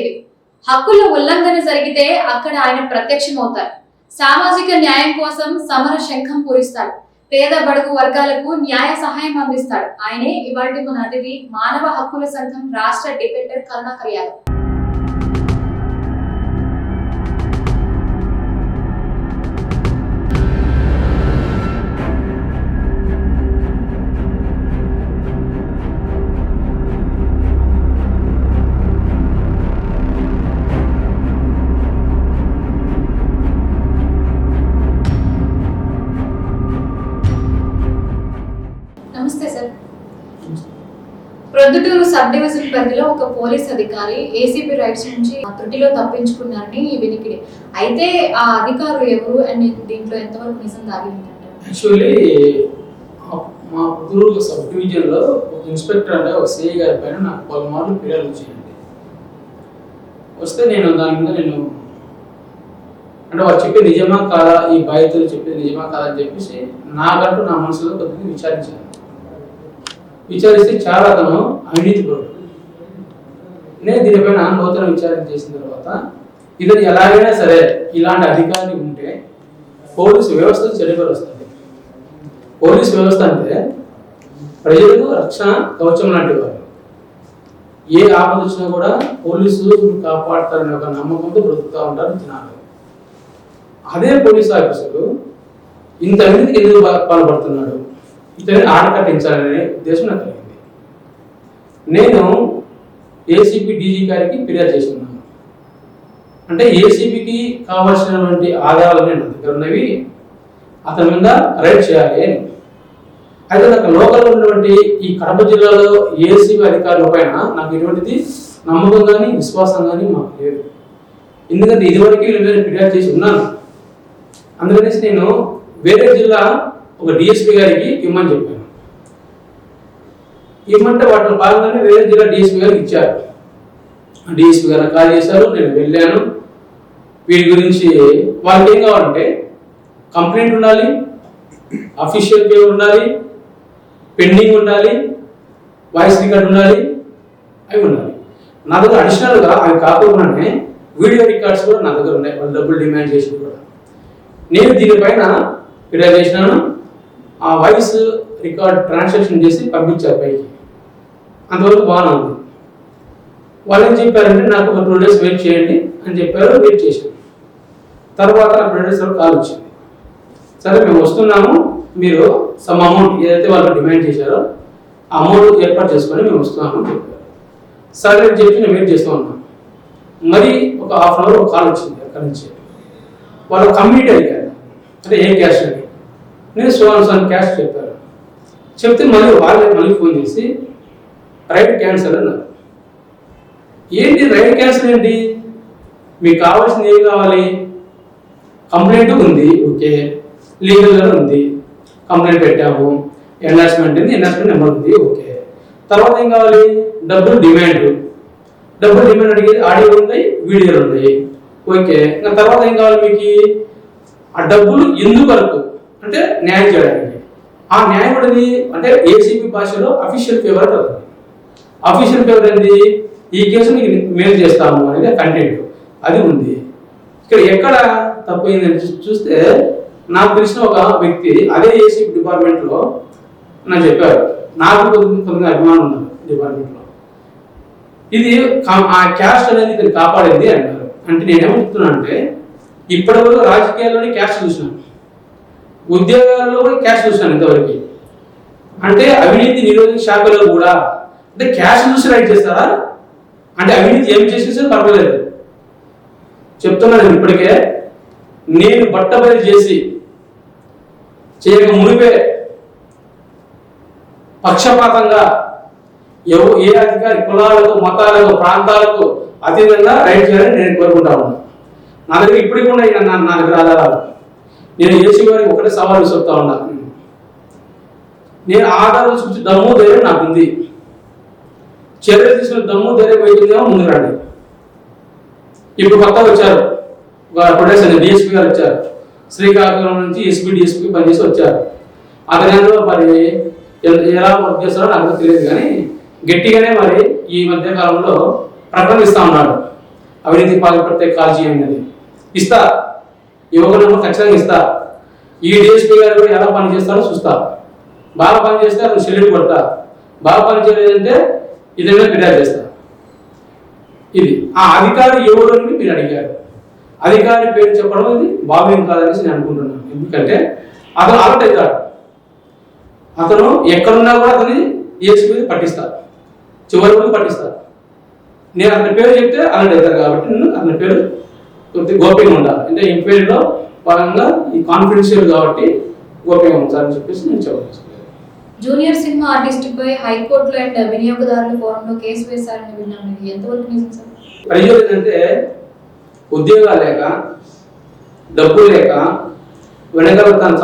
ఇది. హక్కుల ఉల్లంఘన జరిగితే అక్కడ ఆయన ప్రత్యక్షమవుతారు. సామాజిక న్యాయం కోసం సమర శంఖం పూరిస్తాడు. పేద బడుగు వర్గాలకు న్యాయ సహాయం అందిస్తాడు. ఆయనే ఇవాల్టి మన అతిథి, మానవ హక్కుల సంఘం రాష్ట్ర డిబేటర్ కరుణాకర్ యాదవ్. నమస్తే సార్. ప్రొద్దుటూరు సబ్ డివిజన్ పరిధిలో ఒక పోలీస్ అధికారి ఏసీపీ రైట్స్ నుంచి త్రుటిలో తప్పించుకున్నారని వినికిడి. అయితే ఆ అధికారులు ఎవరు అని దీంట్లో ఎంతవరకు నిజం దాగి ఉందంటారు? యాక్చువల్లీ మా ప్రొద్దుటూరు సబ్ డివిజన్లో ఒక ఇన్స్పెక్టర్ అంటే ఒక సిఐ గారి పైన నాకు పలుమార్లు ఫిర్యాదు వచ్చింది. వస్తే నేను దాని మీద అంటే వారు చెప్పే నిజమా కాదా, ఈ బాధితులు చెప్పేది నిజమా కాదా అని చెప్పేసి నాకంటూ నా మనసులో కొద్దిగా విచారించాను. విచారిస్తే చాలా అతను అవినీతిపరుడు. నేను దీనిపైన నూతన విచారణ చేసిన తర్వాత ఇతను ఎలాగైనా సరే ఇలాంటి అధికారి ఉంటే పోలీసు వ్యవస్థ చెడుపరుస్తుంది. పోలీసు వ్యవస్థ అంటే ప్రజలకు రక్షణ కవచం లాంటి వారు. ఏ ఆపద వచ్చినా కూడా పోలీసులు కాపాడతారనే ఒక నమ్మకంతో బ్రతుకుతూ ఉంటారు జనాలు. అదే పోలీసు ఆఫీసరు ఇంత అవినీతికి ఎందుకు పాల్పడుతున్నాడు, ఇతన్ని ఆటకట్టించాలనే ఉద్దేశం నాకు కలిగింది. నేను ఏసీపీ డీజీ గారికి ఫిర్యాదు చేస్తున్నాను. అంటే ఏసీపీకి కావాల్సినటువంటి ఆధారాలు నా దగ్గర ఉన్నవి, అతని మీద రైడ్ చేయాలి అని. అయితే నాకు లోకల్లో ఉన్నటువంటి ఈ కడప జిల్లాలో ఏసీపీ అధికారుల పైన నాకు ఎటువంటిది నమ్మకం కానీ విశ్వాసం కానీ మాకు లేదు. ఎందుకంటే ఇదివరకు వీళ్ళ మీద ఫిర్యాదు చేసి ఉన్నాను. అందుకనేసి నేను వేరే జిల్లా ఒక డిఎస్పీ గారికి ఇమ్మని చెప్పాను. ఇమ్మంటే వాటిలో భాగంగానే వేరే జిల్లా డిఎస్పీ గారికి ఇచ్చారు. డిఎస్పీ గారు కాల్ చేశారు, నేను వెళ్ళాను. వీటి గురించి వాళ్ళకి ఏం కావాలంటే కంప్లైంట్ ఉండాలి, అఫీషియల్ పేపర్ ఉండాలి, పెండింగ్ ఉండాలి, వాయిస్ రికార్డ్ ఉండాలి, అవి ఉండాలి. నా దగ్గర అడిషనల్గా అవి కాకుండానే వీడియో రికార్డ్స్ కూడా నా దగ్గర ఉన్నాయి. వాళ్ళు డబ్బులు డిమాండ్ చేసి కూడా నేను దీనిపైన ఫిర్యాదు చేసినాను. ఆ వాయిస్ రికార్డ్ ట్రాన్సాక్షన్ చేసి పంపించారు పైకి. అంతవరకు బాగానే ఉంది. వాళ్ళు ఏం చెప్పారంటే నాకు ఒక 2 days వెయిట్ చేయండి అని చెప్పారు. వెయిట్ చేశాను. తర్వాత నాకు 2 days కాల్ వచ్చింది. సరే మేము వస్తున్నాము, మీరు సమ్ అమౌంట్ ఏదైతే వాళ్ళు డిమాండ్ చేశారో ఆ అమౌంట్ ఏర్పాటు చేసుకొని మేము వస్తున్నాము అని చెప్పారు. సరే అని చెప్పి నేను వెయిట్ చేస్తూ ఉన్నాను. మరి ఒక హాఫ్ అన్ అవర్ ఒక కాల్ వచ్చింది అక్కడి నుంచి. వాళ్ళు కమ్యూనిటీ అడిగారు, అంటే ఏం క్యాష్ అని. నేను సోన్ క్యాష్ చెప్పారు. చెప్తే మళ్ళీ ఫోన్ చేసి రైట్ క్యాన్సల్ అన్నారు. ఏంటి రైట్ క్యాన్సల్ ఏంటి? మీకు కావాల్సింది ఏం కావాలి? కంప్లైంట్ ఉంది, ఓకే, లీగల్గా ఉంది, కంప్లైంట్ పెట్టాము, ఎన్హాన్స్మెంట్ ఉంది, ఎన్హాన్స్మెంట్ నెంబర్ ఉంది, ఓకే. తర్వాత ఏం కావాలి? డబ్బులు డిమాండ్ అడిగేది ఆడియో ఉన్నాయి, వీడియోలు ఉన్నాయి, ఓకే. ఇంకా తర్వాత ఏం కావాలి మీకు? ఆ డబ్బులు ఎందుకు వరకు అంటే న్యాయం చేయడానికి. ఆ న్యాయం అనేది అంటే ఏసీపీ భాషలో అఫీషియల్ ఫేవర్ అవుతుంది. అఫీషియల్ ఫేవర్ అనేది ఈ కేసు మీకు మెయిల్ చేస్తాము అనేది కంటెంట్ అది ఉంది. ఇక్కడ ఎక్కడ తప్పైందని చూస్తే నాకు తెలిసిన ఒక వ్యక్తి అదే ఏసీపీ డిపార్ట్మెంట్లో నాకు చెప్పారు. నాకు కొద్దిగా అభిమానం ఉన్నది డిపార్ట్మెంట్లో. ఇది ఆ క్యాస్ట్ అనేది ఇది కాపాడింది అంటారు. అంటే నేనేమో చెప్తున్నా అంటే ఇప్పటివరకు రాజకీయాల్లోనే క్యాస్ట్ చూసినాను, ఉద్యోగాల్లో కూడా క్యాష్ చూసాను ఇంతవరకు. అంటే అవినీతి నిరోధక శాఖలో కూడా అంటే క్యాష్ చూసి రైట్ చేస్తారా? అంటే అవినీతి ఏం చేసేసో పర్వాలేదు చెప్తున్నాను. ఇప్పటికే నేను బట్టబయలు చేసి చేయక మునిపే పక్షపాతంగా ఏ అధికారి కులాలకు, మతాలకు, ప్రాంతాలకు అతీతంగా రైట్ చేయాలని నేను కోరుకుంటా ఉన్నాను. నా దగ్గర ఇప్పటికి కూడా నా దగ్గర ఆధారాలు. నేను ఏసీ వారికి ఒకటే సవాల్ చెప్తా ఉన్నా. నేను ఆధారాలు చూసి దమ్ము ధైర్యం నాకు ఉంది. చర్యలు తీసుకుని దమ్ము ధైర్యం అయిపోయిందేమో ముందు రండి. ఇప్పుడు కొత్త వచ్చారు, డిఎస్పీ గారు వచ్చారు, శ్రీకాకుళం నుంచి ఎస్పీ డిఎస్పీ పనిచేసి వచ్చారు. అతను మరి ఎలా వర్క్ చేస్తారో నాకు తెలియదు, కానీ గట్టిగానే మరి ఈ మధ్య కాలంలో ప్రకటన ఇస్తా ఉన్నాడు. అవినీతి పాల్పడితే కాల్ చేయండి ఇస్తా, ఇవ్వకుండా ఖచ్చితంగా ఇస్తా. ఈ డిఎస్పీ గారు కూడా ఎలా పని చేస్తారో చూస్తా. బాగా పని చేస్తే అతను సెల్యూట్ కొడతా, బాగా పని చేయలేదంటే ఇదేనా ఫిర్యాదు చేస్తా. ఇది ఆ అధికారి ఎవరు అని మీరు అడిగారు. అధికారి పేరు చెప్పడం ఇది భావ్యం కాదనేసి నేను అనుకుంటున్నాను. ఎందుకంటే అతను అలర్ట్ అవుతాడు. అతను ఎక్కడున్నా కూడా అతని డిఎస్పీ మీద పట్టిస్తారు, చివరి వరకు పట్టిస్తారు. నేను అతని పేరు చెప్తే అలర్ట్ అవుతారు కాబట్టి నేను అతని పేరు గోప్యంగా ఉండాలి. అంటే ఎంక్వైరీలో భాగంగా ఈ కాన్ఫిడెన్షియల్ కాబట్టి గోప్యంగా ఉంచాలని చెప్పేసి నేను చెప్పవచ్చు. జూనియర్ సినిమా ఆర్టిస్ట్ పై హైకోర్టులో అండ్ వినియోగదారుల ఫోరంలో కేసు వేశారని విన్నాను. ఇది ఎంతవరకు నిజం సార్? ప్రజలు ఏంటంటే ఉద్యోగాలు లేక, డబ్బులు లేక, వెనకాల తన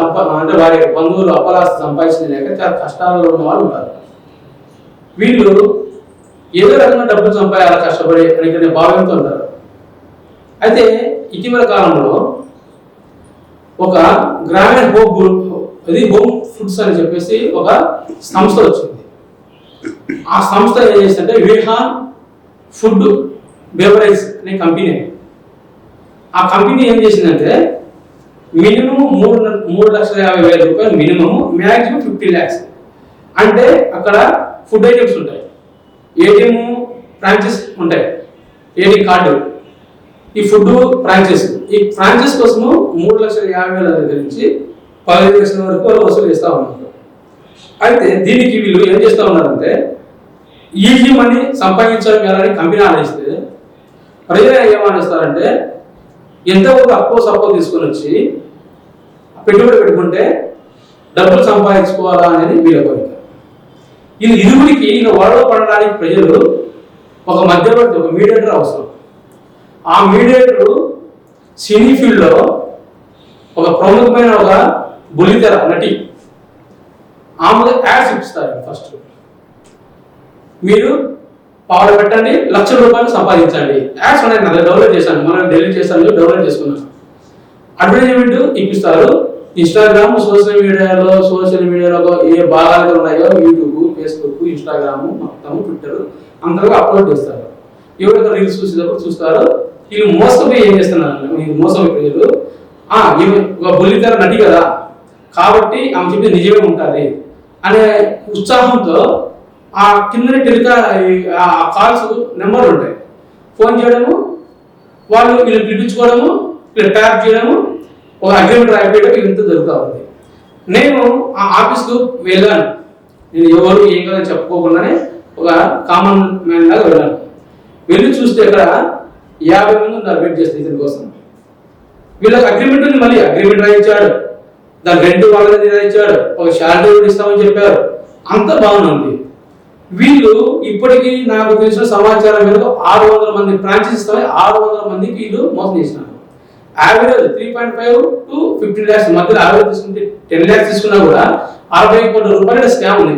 అంటే వారి బంధువులు అపరాస్తి సంపాదించిన లేక చాలా కష్టాల్లో ఉన్న వాళ్ళు ఉంటారు. వీళ్ళు ఏదో రకంగా డబ్బులు సంపాదాల కష్టపడి అని భావంతో ఉంటారు. అయితే ఇటీవల కాలంలో ఒక గ్రామీణ హోమ్ ఫుడ్స్ అని చెప్పేసి ఒక సంస్థ వచ్చింది. ఆ సంస్థ ఏం చేస్తుంటే విహాన్ ఫుడ్ బెవరేజ్ అనే కంపెనీ. ఆ కంపెనీ ఏం చేసిందంటే మినిమం 3,50,000 రూపాయలు మినిమం, మ్యాక్సిమం 50 lakhs. అంటే అక్కడ ఫుడ్ ఐటమ్స్ ఉంటాయి, ఏటీఎం ఫ్రాంచైజ్ ఉంటాయి, ఏటీఎం కార్డు, ఈ ఫుడ్ ఫ్రాంచైజ్. ఈ ఫ్రాంచైజ్ కోసము 3,50,000 దగ్గర నుంచి 15 లక్షల వరకు వాళ్ళు వసూలు చేస్తూ ఉన్నారు. అయితే దీనికి వీళ్ళు ఏం చేస్తూ ఉన్నారంటే ఈజీ మనీ సంపాదించడం ఎలా అని కంపెనీ ఆలోచిస్తే ప్రజలు ఏమనిస్తారంటే ఎంతవరకు అప్పో తీసుకొని వచ్చి పెట్టుబడి పెట్టుకుంటే డబ్బులు సంపాదించుకోవాలా అనేది వీళ్ళ కోరిక. ఇది ఇరువురికి వరలో పడడానికి ప్రజలు ఒక మధ్యవర్తి, ఒక మీడియేటర్ అవసరం. ఆ మీడియేటర్ సినీ ఫీల్డ్లో ఒక ప్రముఖమైన ఒక బుల్లితెర నటి, ఆమె యాడ్స్ ఇప్పిస్తారు. ఫస్ట్ మీరు పావులు పెట్టండి, ₹1,00,000 సంపాదించండి. యాడ్స్ ఉన్నాయి, నా డౌన్లోడ్ చేశాను, మనం డెలీట్ చేశాను, డౌన్లోడ్ చేసుకున్నాను. అడ్వర్టైజ్మెంట్ ఇప్పిస్తారు. ఇన్స్టాగ్రామ్, సోషల్ మీడియాలో ఏ భాగాలు ఉన్నాయో యూట్యూబ్, ఫేస్బుక్, ఇన్స్టాగ్రామ్, మొత్తం ట్విట్టర్ అంతగా అప్లోడ్ చేస్తారు. ఎవరైతే రీల్స్ చూసేటప్పుడు చూస్తారు. వీళ్ళు మోసపోయి ఏం చేస్తున్నారు, మోసపోయి ప్రజలు ఈమె ఒక బుల్లితెర నటి కదా కాబట్టి ఆమె చెప్పి నిజమే ఉంటుంది అనే ఉత్సాహంతో ఆ కింద కాల్స్ నెంబర్లు ఉంటాయి, ఫోన్ చేయడము, వాళ్ళు వీళ్ళు పిలిపించుకోవడము, వీళ్ళు ట్యాప్ చేయడము, ఒక అగ్రిమెంట్ రాయిపోయడం ఇంత జరుగుతూ ఉంది. నేను ఆ ఆఫీస్కు వెళ్ళాను. నేను ఎవరు ఏం కదా చెప్పుకోకుండానే ఒక కామన్ మ్యాన్ లాగా వెళ్ళాను. వెళ్ళి చూస్తే ఇక్కడ 50 మంది ఉన్నారు వెయిట్ చేస్తే ఇతని కోసం. వీళ్ళకి అగ్రిమెంట్ ఉంది, మళ్ళీ అగ్రిమెంట్ రాయించాడు, దాని రెంట్ వాళ్ళని రాయించాడు, ఒక శాలరీ కూడా ఇస్తామని చెప్పారు, అంత బాగుంది. వీళ్ళు ఇప్పటికీ నాకు తెలిసిన సమాచారం మేరకు 600 మంది ఫ్రాంచైజ్ ఇస్తామని 600 మందికి వీళ్ళు మోసం చేసినారు. యావరేజ్ 3.5 to 15 lakhs మధ్యలో యావరేజ్ తీసుకుంటే 10 lakhs తీసుకున్నా కూడా 60 కోట్ల రూపాయల స్కామ్ ఉంది.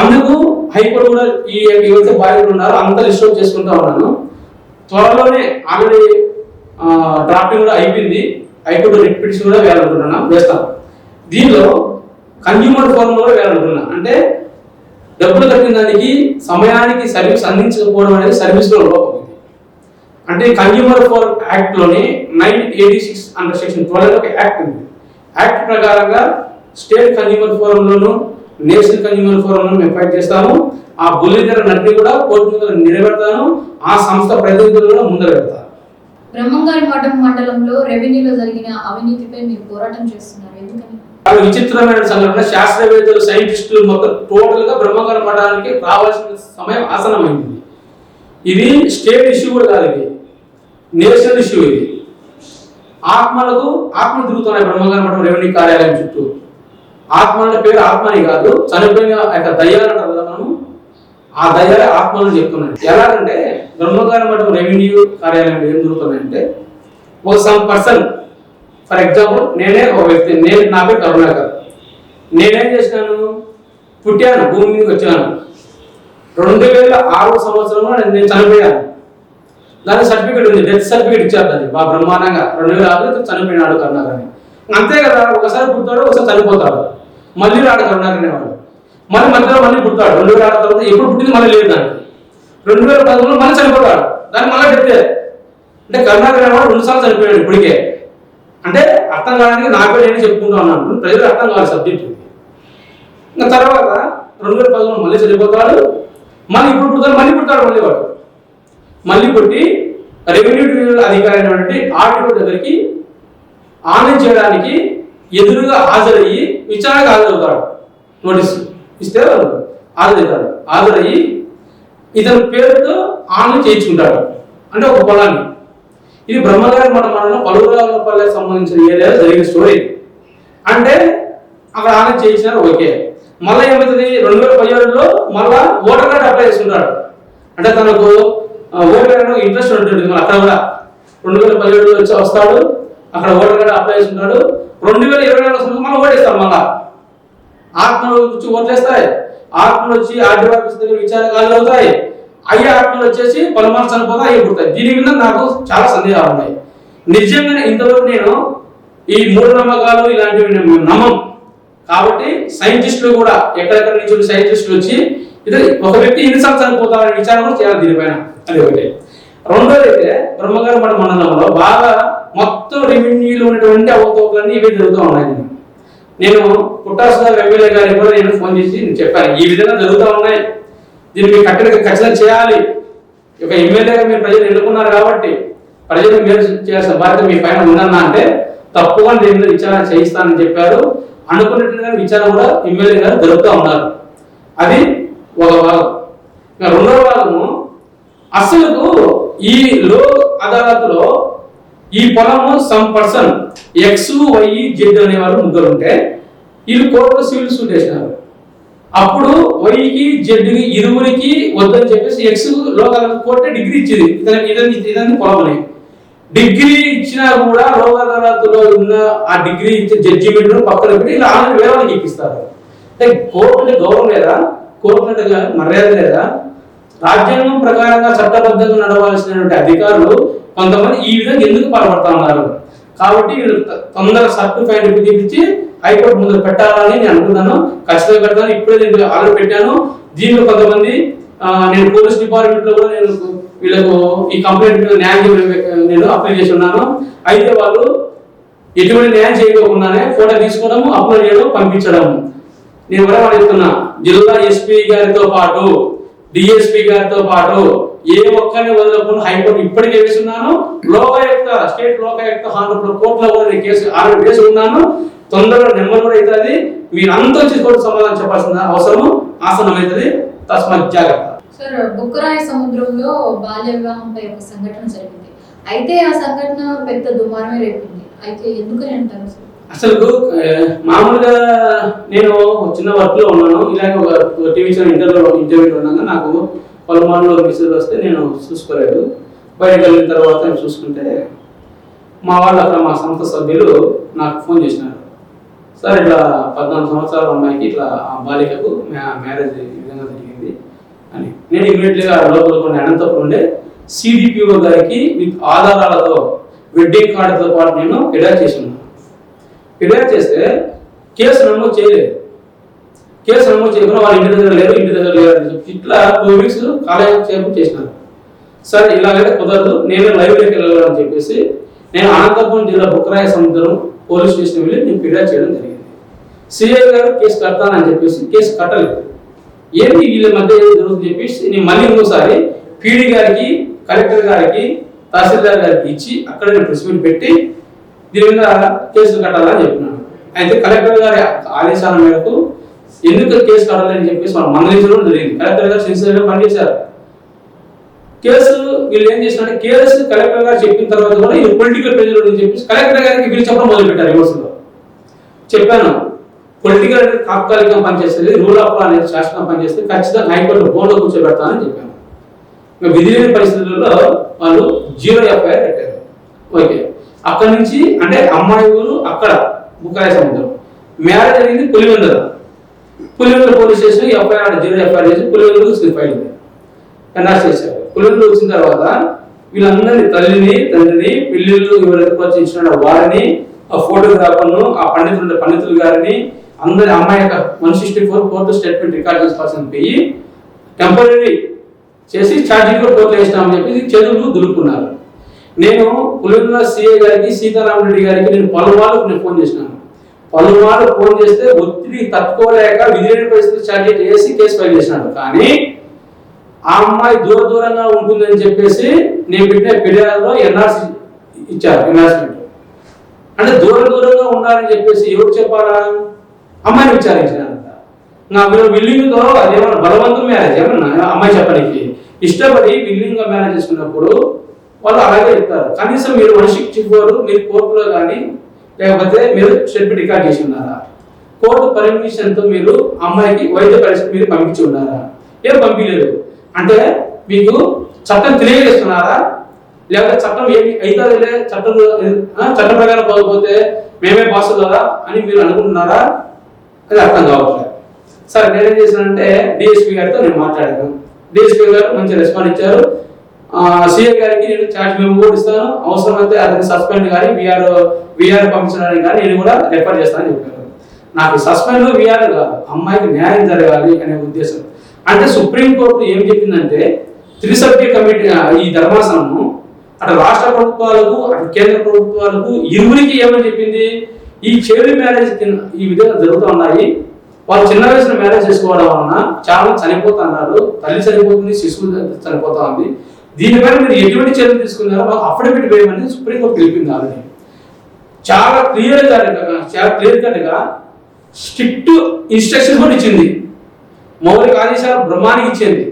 అందుకు హైకోర్టు కూడా ఈ ఎవరైతే బాధ్యతలు ఉన్నారో అంతా లిస్ట్ అవుట్ చేసుకుంటా ఉన్నాను. త్వరలోనే ఆల్రెడీ డ్రాఫ్టింగ్ కూడా అయిపోయింది. హైకోర్టు రిట్ పిటిషన్ కూడా వేస్తాం. దీనిలో కన్జ్యూమర్ ఫోరం కూడా వేయాలనుకున్నా. అంటే డబ్బులు కట్టిన దానికి సమయానికి సర్వీస్ అందించకపోవడం అనేది సర్వీస్లో లోపం. అంటే కన్జ్యూమర్ ఫోరం యాక్ట్లోని 986 అండర్ సెక్షన్ 12 ఒక యాక్ట్ ఉంది. యాక్ట్ ప్రకారంగా స్టేట్ కన్జ్యూమర్ ఫోరంలోను, నేషనల్ కన్జ్యూమర్ ఫోరంలో మేము ఫైట్ చేస్తాము. ఆ బుల్లితెర నటిని కూడా కోర్టు ముందర నిలబెడతాను, ఆ సంస్థ ప్రతినిధులు కూడా ముందర పెడతాను. బ్రహ్మంగారి మఠం మండలంలో రెవెన్యూలో జరిగిన అవినీతిపై మీరు పోరాటం చేస్తున్నారు, ఎందుకని? విచిత్రమైన సంఘటన, శాస్త్రవేత్తలు, సైంటిస్టులు మొత్తం టోటల్ గా బ్రహ్మంగారి మఠానికి రావాల్సిన సమయం ఆసనమైంది. ఇది స్టేట్ ఇష్యూ కూడా కాదు, ఇది నేషనల్ ఇష్యూ. ఇది ఆత్మ తిరుగుతున్నాయి బ్రహ్మంగారి మఠం రెవెన్యూ కార్యాలయం చుట్టూ. ఆత్మల పేరు ఆత్మని కాదు, చనిపోయిన దయ్యాలు అంటారు కదా మనము, ఆ దయ్యాలే ఆత్మలు చెప్తున్నాయి. ఎలాగంటే బ్రహ్మంగారి మఠం రెవెన్యూ కార్యాలయంలో ఏం జరుగుతున్నాయంటే, ఒక సమ్ పర్సన్, ఫర్ ఎగ్జాంపుల్ నేనే ఒక వ్యక్తి, నా పేరు కరుణాకర్. నేనేం చేసినాను, పుట్టాను, భూమి మీదకి వచ్చాను. 2006 సంవత్సరంలో నేను చనిపోయాను. దానికి సర్టిఫికేట్ ఉంది, డెత్ సర్టిఫికేట్ ఇచ్చారు. దాన్ని బాగా బ్రహ్మాండంగా 2006 చనిపోయినాడు కరుణాకర్ అని. అంతే కదా, ఒకసారి పుడతాడు, ఒకసారి చనిపోతాడు, మళ్ళీ రాడు కరుణాకర్ అనేవాడు. మధ్యలో మళ్ళీ పుడతాడు. 2006 తర్వాత ఎప్పుడు పుట్టింది మళ్ళీ లేదు దానికి. 2013 మళ్ళీ చనిపోతాడు, దానికి మళ్ళీ డెత్. అంటే కరుణాకర్ వాడు 2 సార్లు చనిపోయాడు ఇప్పటికే. అంటే అర్థం కావడానికి నా పేరు నేను చెప్పుకుంటూ ఉన్నాను, ప్రజలు అర్థం కావాలి సబ్జెక్ట్. ఇంకా తర్వాత 2010లో మళ్ళీ చనిపోతాడు, మళ్ళీ ఇప్పుడు పుడతాడు, మళ్ళీ పుడతాడు, మళ్ళీ వాడు మళ్ళీ పుట్టి రెవెన్యూ అధికారి అయినటువంటి ఆర్టీఓ దగ్గరికి ఆన్లైన్ చేయడానికి ఎదురుగా హాజరయ్యి విచారణకు హాజరవుతాడు. నోటీసు ఇస్తే హాజరయ్యి ఇతని పేరుతో ఆన్లైన్ చేయించుకుంటాడు. అంటే ఒక పొలాన్ని. ఇది బ్రహ్మగారి మండలంలో పలువురావులపల్లెకి సంబంధించిన ఏరియాలో జరిగిన స్టోరీ. అంటే అక్కడ ఆన్లైన్ చేయించినారు, ఓకే. మళ్ళీ ఏమవుతుంది, 2017లో మళ్ళా ఓటర్ కార్డు అప్లై చేసుకుంటాడు. అంటే తనకు ఓటర్ కార్డు ఇంట్రెస్ట్ ఉంటుంది. మళ్ళీ అక్కడ కూడా 2017లో వస్తాడు, అక్కడ ఓటర్ కార్డు అప్లై చేసుకుంటాడు. 2024 మళ్ళీ ఓటేస్తాడు. మళ్ళా ఆత్మలు వచ్చి ఓట్లేస్తాయి, ఆత్మలు వచ్చి ఆర్డీ ఆఫీస్ దగ్గర విచారణలు అవుతాయి. అయ్యే ఆత్మలు వచ్చేసి పలుమార్లు చనిపోతా అయ్యి పుడతాయి. దీని మీద నాకు చాలా సందేహాలు ఉన్నాయి. నిజంగానే ఇంతవరకు నేను ఈ మూఢనమ్మకాలు ఇలాంటివి మేము నమ్మం. కాబట్టి సైంటిస్టులు కూడా ఎక్కడెక్కడ నుంచి సైంటిస్టులు వచ్చి ఇది ఒక వ్యక్తి ఎన్నిసార్లు చనిపోతారనే విచారణ కూడా చేయాలి దీనిపైన. అది ఒకటి. రెండోది అయితే బ్రహ్మగారి మండలంలో బాగా మొత్తం రెవెన్యూలో ఉన్నటువంటి అవతవకలన్నీ ఇవే జరుగుతూ ఉన్నాయి. నేను పుట్టాసుగారు ఎమ్మెల్యే గారికి కూడా నేను ఫోన్ చేసి చెప్పాను, ఈ విధంగా జరుగుతూ ఉన్నాయి, దీన్ని మీరు ఖచ్చితంగా చేయాలి. ఒక ఎమ్మెల్యేగా మీరు ప్రజలు ఎన్నుకున్నారు కాబట్టి ప్రజలు మీరు చేయాల్సిన బాధ్యత మీ పైన ఉందన్నా అంటే తప్పకుండా దీని మీద విచారణ చేయిస్తానని చెప్పారు. అనుకున్నట్టుగా విచారణ కూడా ఎమ్మెల్యే గారు జరుపుతూ ఉన్నారు. అది ఒక భాగం. ఇంకా రెండవ భాగము, అసలు ఈ లోక్ అదాలత్లో ఈ పొలము సమ్ పర్సన్ XYZ అనే వాళ్ళు ముగ్గురు ఉంటే వీళ్ళు కోర్టులో సివిల్ సూట్ వేసినారు. అప్పుడు వైకి జెడ్కి ఇరువురికి వద్దని చెప్పేసి ఎక్స్ లోక్ అదాలత్ కోర్టే డిగ్రీ ఇచ్చింది, ఇదని పొలమని. డిగ్రీ ఇచ్చినా కూడా లోక్ అదాలత్లో ఉన్న ఆ డిగ్రీ ఇచ్చే జడ్జిమెంట్ పక్కన పెట్టి ఇలా ఆల్రెడీ వేరే వాళ్ళకి ఎక్కిస్తారు. అంటే కోర్టు అంటే గౌరవం లేదా? కోర్టు అంటే మర్యాద లేదా? రాజ్యాంగం ప్రకారంగా చట్టబద్ధంగా నడవాల్సినటువంటి అధికారులు కొంతమంది ఈ విధంగా ఎందుకు పాల్పడతా ఉన్నారు? కాబట్టి వీళ్ళు తొందరగా సర్టిఫైడ్ పిలిపించి హైకోర్టు ముందు పెట్టాలని నేను అనుకున్నాను. ఖచ్చితంగా పెడతాను. ఇప్పుడే నేను ఆర్డర్ పెట్టాను. దీనిలో కొంతమంది నేను పోలీస్ డిపార్ట్మెంట్ లో కూడా నేను వీళ్ళకు ఈ కంప్లైంట్ మీద న్యాయం నేను అప్లై చేసి ఉన్నాను. అయితే వాళ్ళు ఎటువంటి న్యాయం చేయకోకుండానే ఫోటో తీసుకోవడము, అప్లోడ్ చేయడం, పంపించడం. నేను కూడా వాళ్ళు చెప్తున్నా, జిల్లా ఎస్పీ గారితో పాటు డిఎస్పీ గారితో పాటు ఏ ఒక్కరిని వదలకుండా హైకోర్టు ఇప్పటికే వేసున్నాను. లోకాయుక్త స్టేట్ లోకాయుక్త హానరబుల్ కోర్టులో కూడా నేను కేసు ఆల్రెడీ వేసి ఉన్నాను. తొందరగా నెంబర్ కూడా అవుతుంది. మీరంతా వచ్చి కోర్టు సమాధానం చెప్పాల్సిన అవసరం ఆసనం అవుతుంది. తస్మాత్ జాగ్రత్త. సార్, బుక్కరాయ సముద్రంలో బాల్య వివాహంపై ఒక సంఘటన జరిగింది. అయితే ఆ సంఘటన పెద్ద దుమారమే రేపింది. అయితే ఎందుకని అంటారు సార్? అసలు మామూలుగా నేను చిన్న వర్క్ లో ఉన్నాను. ఇలాగే ఒక టీవీ ఛానల్ ఇంటర్వ్యూ ఉన్నాక నాకు పలుమార్లు మెసేజ్ వస్తే నేను చూసుకోలేదు. బయటకు వెళ్ళిన తర్వాత నేను చూసుకుంటే మా వాళ్ళు అక్కడ మా సంస్థ సభ్యులు నాకు ఫోన్ చేసినారు. సార్ ఇట్లా 14 సంవత్సరాల అమ్మాయికి ఇట్లా ఆ బాలికకు మ్యారేజ్ ఈ విధంగా జరిగింది అని. నేను ఇమీడియట్లీగా లోపల కొన్ని అనంతపురం ఉండే సిడిపిఓ గారికి విత్ ఆధారాలతో వెడ్డింగ్ కార్డుతో పాటు నేను ఫిర్యాదు చేసి ఉన్నాను. ఫిర్యాదు చేస్తే కేసు నమోదు చేయలేదు. కేసు నమోదు చేయకుండా వాళ్ళు ఇంటి దగ్గర లేరు అని చెప్పి ఇట్లా 2 వీక్స్ కాలక్షేపం చేసినారు. సార్ ఇలాగైతే కుదరదు, నేను లైబ్రరీకి వెళ్ళాలని చెప్పేసి నేను అనంతపురం జిల్లా బుక్కరాయ సముద్రం పోలీస్ స్టేషన్ వెళ్ళి నేను ఫిర్యాదు చేయడం జరిగింది. సిఐ గారు కేసు కడతానని చెప్పేసి కేసు కట్టలేదు. ఏంటి వీళ్ళ మధ్య ఏదో జరుగుతుందని చెప్పేసి నేను మళ్ళీ ఇంకోసారి పీడీ గారికి, కలెక్టర్ గారికి, తహసీల్దార్ గారికి ఇచ్చి అక్కడ నేను ప్రెస్ మీట్ పెట్టి దీని మీద కేసులు కట్టాలని చెప్పినాను. అయితే కలెక్టర్ గారి ఆదేశాల మేరకు ఎందుకు కేసు కట్టాలని చెప్పేసి మనం మందలించడం జరిగింది. కలెక్టర్ గారు సిన్సియర్గా పనిచేశారు. కేసు వీళ్ళు ఏం చేసినట్టే కేసు కలెక్టర్ గారు చెప్పిన తర్వాత కూడా ఇది పొలిటికల్ ప్రెజర్ అని చెప్పేసి కలెక్టర్ గారికి వీళ్ళు చెప్పడం మొదలుపెట్టారు. రివర్స్లో చెప్పాను, పొలిటికల్ అనేది తాత్కాలికంగా పనిచేస్తుంది, రూల్ ఆఫ్ లా అనేది శాసనం పనిచేస్తే ఖచ్చితంగా హైకోర్టు బోర్డులో కూర్చోబెడతానని చెప్పాను. ఇంకా విధి లేని పరిస్థితుల్లో వాళ్ళు 0 FIR పెట్టారు. ఓకే, అక్కడ నుంచి అంటే అమ్మాయి ఊరు అక్కడ బుక్కరాయ సముద్రం, మ్యారేజ్ జరిగింది Pulivendula police station FIR 0 FIR చేసి పులివెందులకు ఫైల్ ఎన్ఆర్ చేశారు. పులివెందులు వచ్చిన తర్వాత వీళ్ళందరినీ తల్లిని, తండ్రిని, పిల్లలు ఎవరైతే వచ్చిన వారిని, ఆ ఫోటోగ్రాఫర్ను, ఆ పండితులు గారిని అందరి అమ్మాయి యొక్క 164 కోర్టు స్టేట్మెంట్ రికార్డ్ చేసుకోవాల్సిన పోయి టెంపరీ చేసి ఛార్జీలు కూడా కోర్టులో వేసినామని చెప్పి చేతులు దులుపుకున్నారు. నేను పులివెందుల సిఐ గారికి సీతారామరెడ్డి గారికి నేను పలుమార్లు ఫోన్ చేసినాను. పలుమార్లు ఫోన్ చేస్తే ఒత్తిడి తట్టుకోలేక విధిలేని పరిస్థితులు ఛార్జ్ చేసి కేసు ఫైల్ చేసినాడు. కానీ ఆ అమ్మాయి దూరంగా ఉంటుందని చెప్పేసి నేను పెట్టిన ఫిర్యాదులో ఎన్ఆర్సీ ఇచ్చారు. ఎన్ఆర్సీ అంటే దూరంగా ఉండాలని చెప్పేసి ఎవరు చెప్పాలా? అమ్మాయిని విచారించినారంట. నా విల్లింగ్తో అదేమన్నా బలవంతం మ్యారేజ్ ఏమన్నా అమ్మాయి చెప్పడానికి ఇష్టపడి విల్లింగ్గా మ్యారేజ్ చేసుకున్నప్పుడు వాళ్ళు అలాగే చెప్తారు. కనీసం మీరు మనిషికి చెప్పారు, మీరు కోర్టులో కానీ లేకపోతే మీరు స్టేట్మెంట్ రికార్డ్ చేసి ఉన్నారా? కోర్టు పర్మిషన్తో మీరు అమ్మాయికి వైద్య పరీక్ష మీరు పంపించి ఉన్నారా? ఏం పంపించలేదు. అంటే మీకు చట్టం తెలియజేస్తున్నారా? లేకపోతే చట్టం ఏమి అవుతుందిలే, చట్ట ప్రకారం పోకపోతే మేమే బాసు కదా అని మీరు అనుకుంటున్నారా? అది అర్థం కావట్లేదు. సరే నేనేం చేశానంటే డిఎస్పీ గారితో నేను మాట్లాడాను. డిఎస్పీ గారు మంచి రెస్పాన్స్ ఇచ్చారు. సిఐ గారికి నేను చార్జ్ మేము కూడా ఇస్తాను, అవసరమైతే అతన్ని సస్పెండ్ కానీ విఆర్ పంపించడానికి కానీ నేను కూడా రెఫర్ చేస్తానని చెప్పారు. నాకు సస్పెండ్ విఆర్ కాదు, అమ్మాయికి న్యాయం జరగాలి అనే ఉద్దేశం. అంటే సుప్రీంకోర్టు ఏం చెప్పిందంటే 3 సభ్య కమిటీ ఈ ధర్మాసనము అటు రాష్ట్ర ప్రభుత్వాలకు అటు కేంద్ర ప్రభుత్వాలకు ఇరువురికి ఏమని చెప్పింది, ఈ చైల్డ్ మ్యారేజ్ ఈ విధంగా జరుగుతూ ఉన్నాయి. వాళ్ళు చిన్న వయసులో మ్యారేజ్ చేసుకోవడం వలన చాలా చనిపోతున్నారు, తల్లి చనిపోతుంది, శిశువు చనిపోతా ఉంది. దీనిపైన మీరు ఎటువంటి చర్యలు తీసుకున్నారో మాకు అఫిడవిట్ వేయమని సుప్రీంకోర్టు తెలిపింది. ఆల్రెడీ చాలా క్లియర్ కట్గా స్ట్రిక్ట్ ఇన్స్ట్రక్షన్స్ కూడా ఇచ్చింది, మౌలిక ఆదేశాలు బ్రహ్మానికి ఇచ్చింది.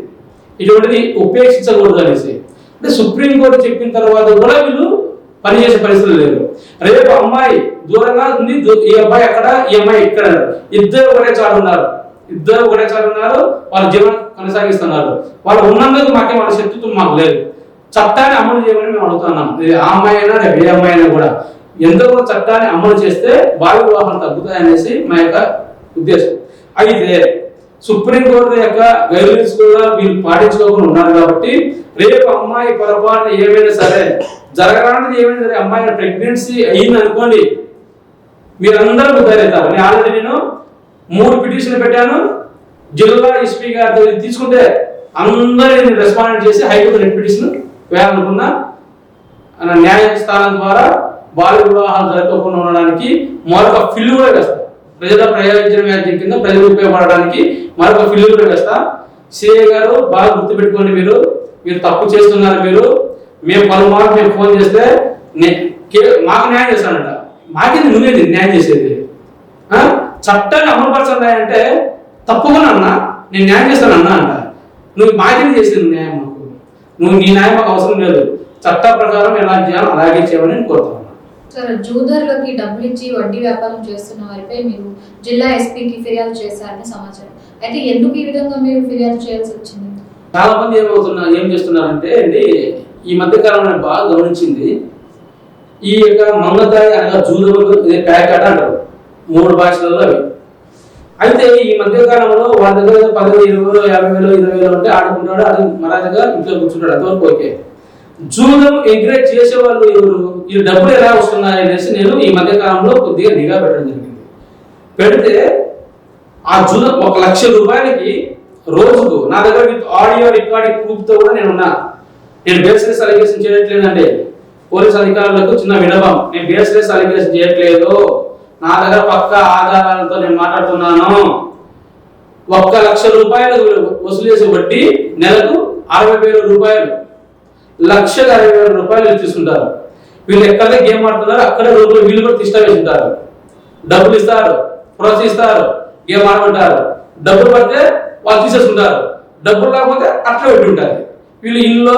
ఇటువంటిది ఉపేక్షించకూడదు అనేసి. అంటే సుప్రీంకోర్టు చెప్పిన తర్వాత కూడా వీళ్ళు పనిచేసే పరిస్థితులు లేరు. రేపు అమ్మాయి దూరంగా ఉంది, ఈ అబ్బాయి అక్కడ, ఈ అమ్మాయి ఇక్కడ, ఇద్దరు ఒకటే చాటు ఉన్నారు, వాళ్ళ జీవనం కొనసాగిస్తున్నారు. వాళ్ళు ఉన్నందుకు మాకే వాళ్ళ శత్రుత్వం మాకు లేదు. చట్టాన్ని అమలు చేయమని మేము అడుగుతున్నాం. ఆ అమ్మాయి అయినా రేపు ఏ అమ్మాయి అయినా కూడా ఎంతో చట్టాన్ని అమలు చేస్తే బాల్య వివాహాలు తగ్గుతాయనేసి మా యొక్క ఉద్దేశం. అయితే సుప్రీంకోర్టు యొక్క గైడ్లైన్స్ కూడా వీళ్ళు పాటించుకోకుండా ఉన్నారు కాబట్టి రేపు అమ్మాయి పొరపాటు ఏమైనా సరే జరగడానికి ఏమైనా సరే అమ్మాయి ప్రెగ్నెన్సీ అయింది అనుకోండి, మీరందరూ ధైర్యతారు. నేను ఆల్రెడీ నేను 3 పిటిషన్లు పెట్టాను. జిల్లా ఎస్పీ గారితో తీసుకుంటే అందరినీ రెస్పాండ్ చేసి హైకోర్టు రెడ్ పిటిషన్ వేయాలనుకున్నా. న్యాయస్థానం ద్వారా బాల్య వివాహాలు జరగకుండా ఉండడానికి మరొక ఫిల్లు కూడా వేస్తా. ప్రజల ప్రయోజన వ్యాజ్యం కింద ప్రజలు ఉపయోగపడడానికి మరొక ఫిల్లు కూడా వేస్తా. సిఐ గారు బాగా గుర్తుపెట్టుకోండి, మీరు తప్పు చేస్తున్నారు. మేము పలుమార్లు మేము ఫోన్ చేస్తే మాకు న్యాయం చేస్తానంట. మాకేది నువ్వేది న్యాయం చేసేది? చట్టాన్ని అమలుపరచండి అంటే తప్పకుండా అన్నా నేను న్యాయం చేస్తాను అన్నా అంట. నువ్వు మాకేది చేసేది న్యాయం? మాకు నీ న్యాయం మాకు అవసరం లేదు. చట్ట ప్రకారం ఎలా చేయాలో అలాగే చేయమని నేను కోరుతున్నాను. సార్, జూదర్లకి డబ్బులు ఇచ్చి వడ్డీ వ్యాపారం చేస్తున్న వారిపై మీరు జిల్లా ఎస్పీకి ఫిర్యాదు చేశారని సమాచారం. అయితే ఎందుకు ఈ విధంగా మీరు ఫిర్యాదు చేయాల్సి వచ్చింది? చాలా మంది ఏం చేస్తున్నారంటే అండి, ఈ మధ్య కాలంలో బాగా గమనించింది, ఈ యొక్క మంగతాయి అనగా జూదములు ప్యాకెట్ అంటారు 3 భాషలలో అవి. అయితే ఈ మధ్య కాలంలో వాళ్ళ దగ్గర 10,000, 20,000, 50,000, 20,000 ఉంటే ఆడుకుంటాడు, అది మరాజగా ఇంట్లో కూర్చుంటాడు. అంతవరకు ఓకే. జూదం ఎంకరేజ్ చేసే వాళ్ళు ఎవరు, ఈ డబ్బులు ఎలా వస్తున్నాయి అనేసి నేను ఈ మధ్య కాలంలో కొద్దిగా నిఘా పెట్టడం జరిగింది. పెడితే ఆ జూదం 1,00,000 రూపాయలకి రోజుకు నా దగ్గర విత్ ఆడియో రికార్డింగ్ ప్రూఫ్తో కూడా నేను బేస్లెస్ అలిగేషన్ చేయట్లేదండి. పోలీస్ అధికారులకు చిన్న వినపం, నేను బేస్లెస్ అలిగేషన్ చేయట్లేదు. నా దగ్గర పక్క ఆధారాలతో నేను మాట్లాడుతున్నాను. 1,00,000 రూపాయలు వసూలు చేసే వడ్డీ నెలకు 60,000 రూపాయలు, 1,60,000 రూపాయలు తీసుకుంటారు. వీళ్ళు ఎక్కడే గేమ్ ఆడుతున్నారు అక్కడే రూపాయలు వీళ్ళు కూడా తిష్ట వేసుకుంటారు. డబ్బులు ఇస్తారు, ప్రోత్సహిస్తారు, గేమ్ ఆడమంటారు. డబ్బులు పడితే వాళ్ళు తీసేసుకుంటారు, డబ్బులు కాకపోతే అట్లా పెట్టి ఉంటారు. వీళ్ళు ఇల్లు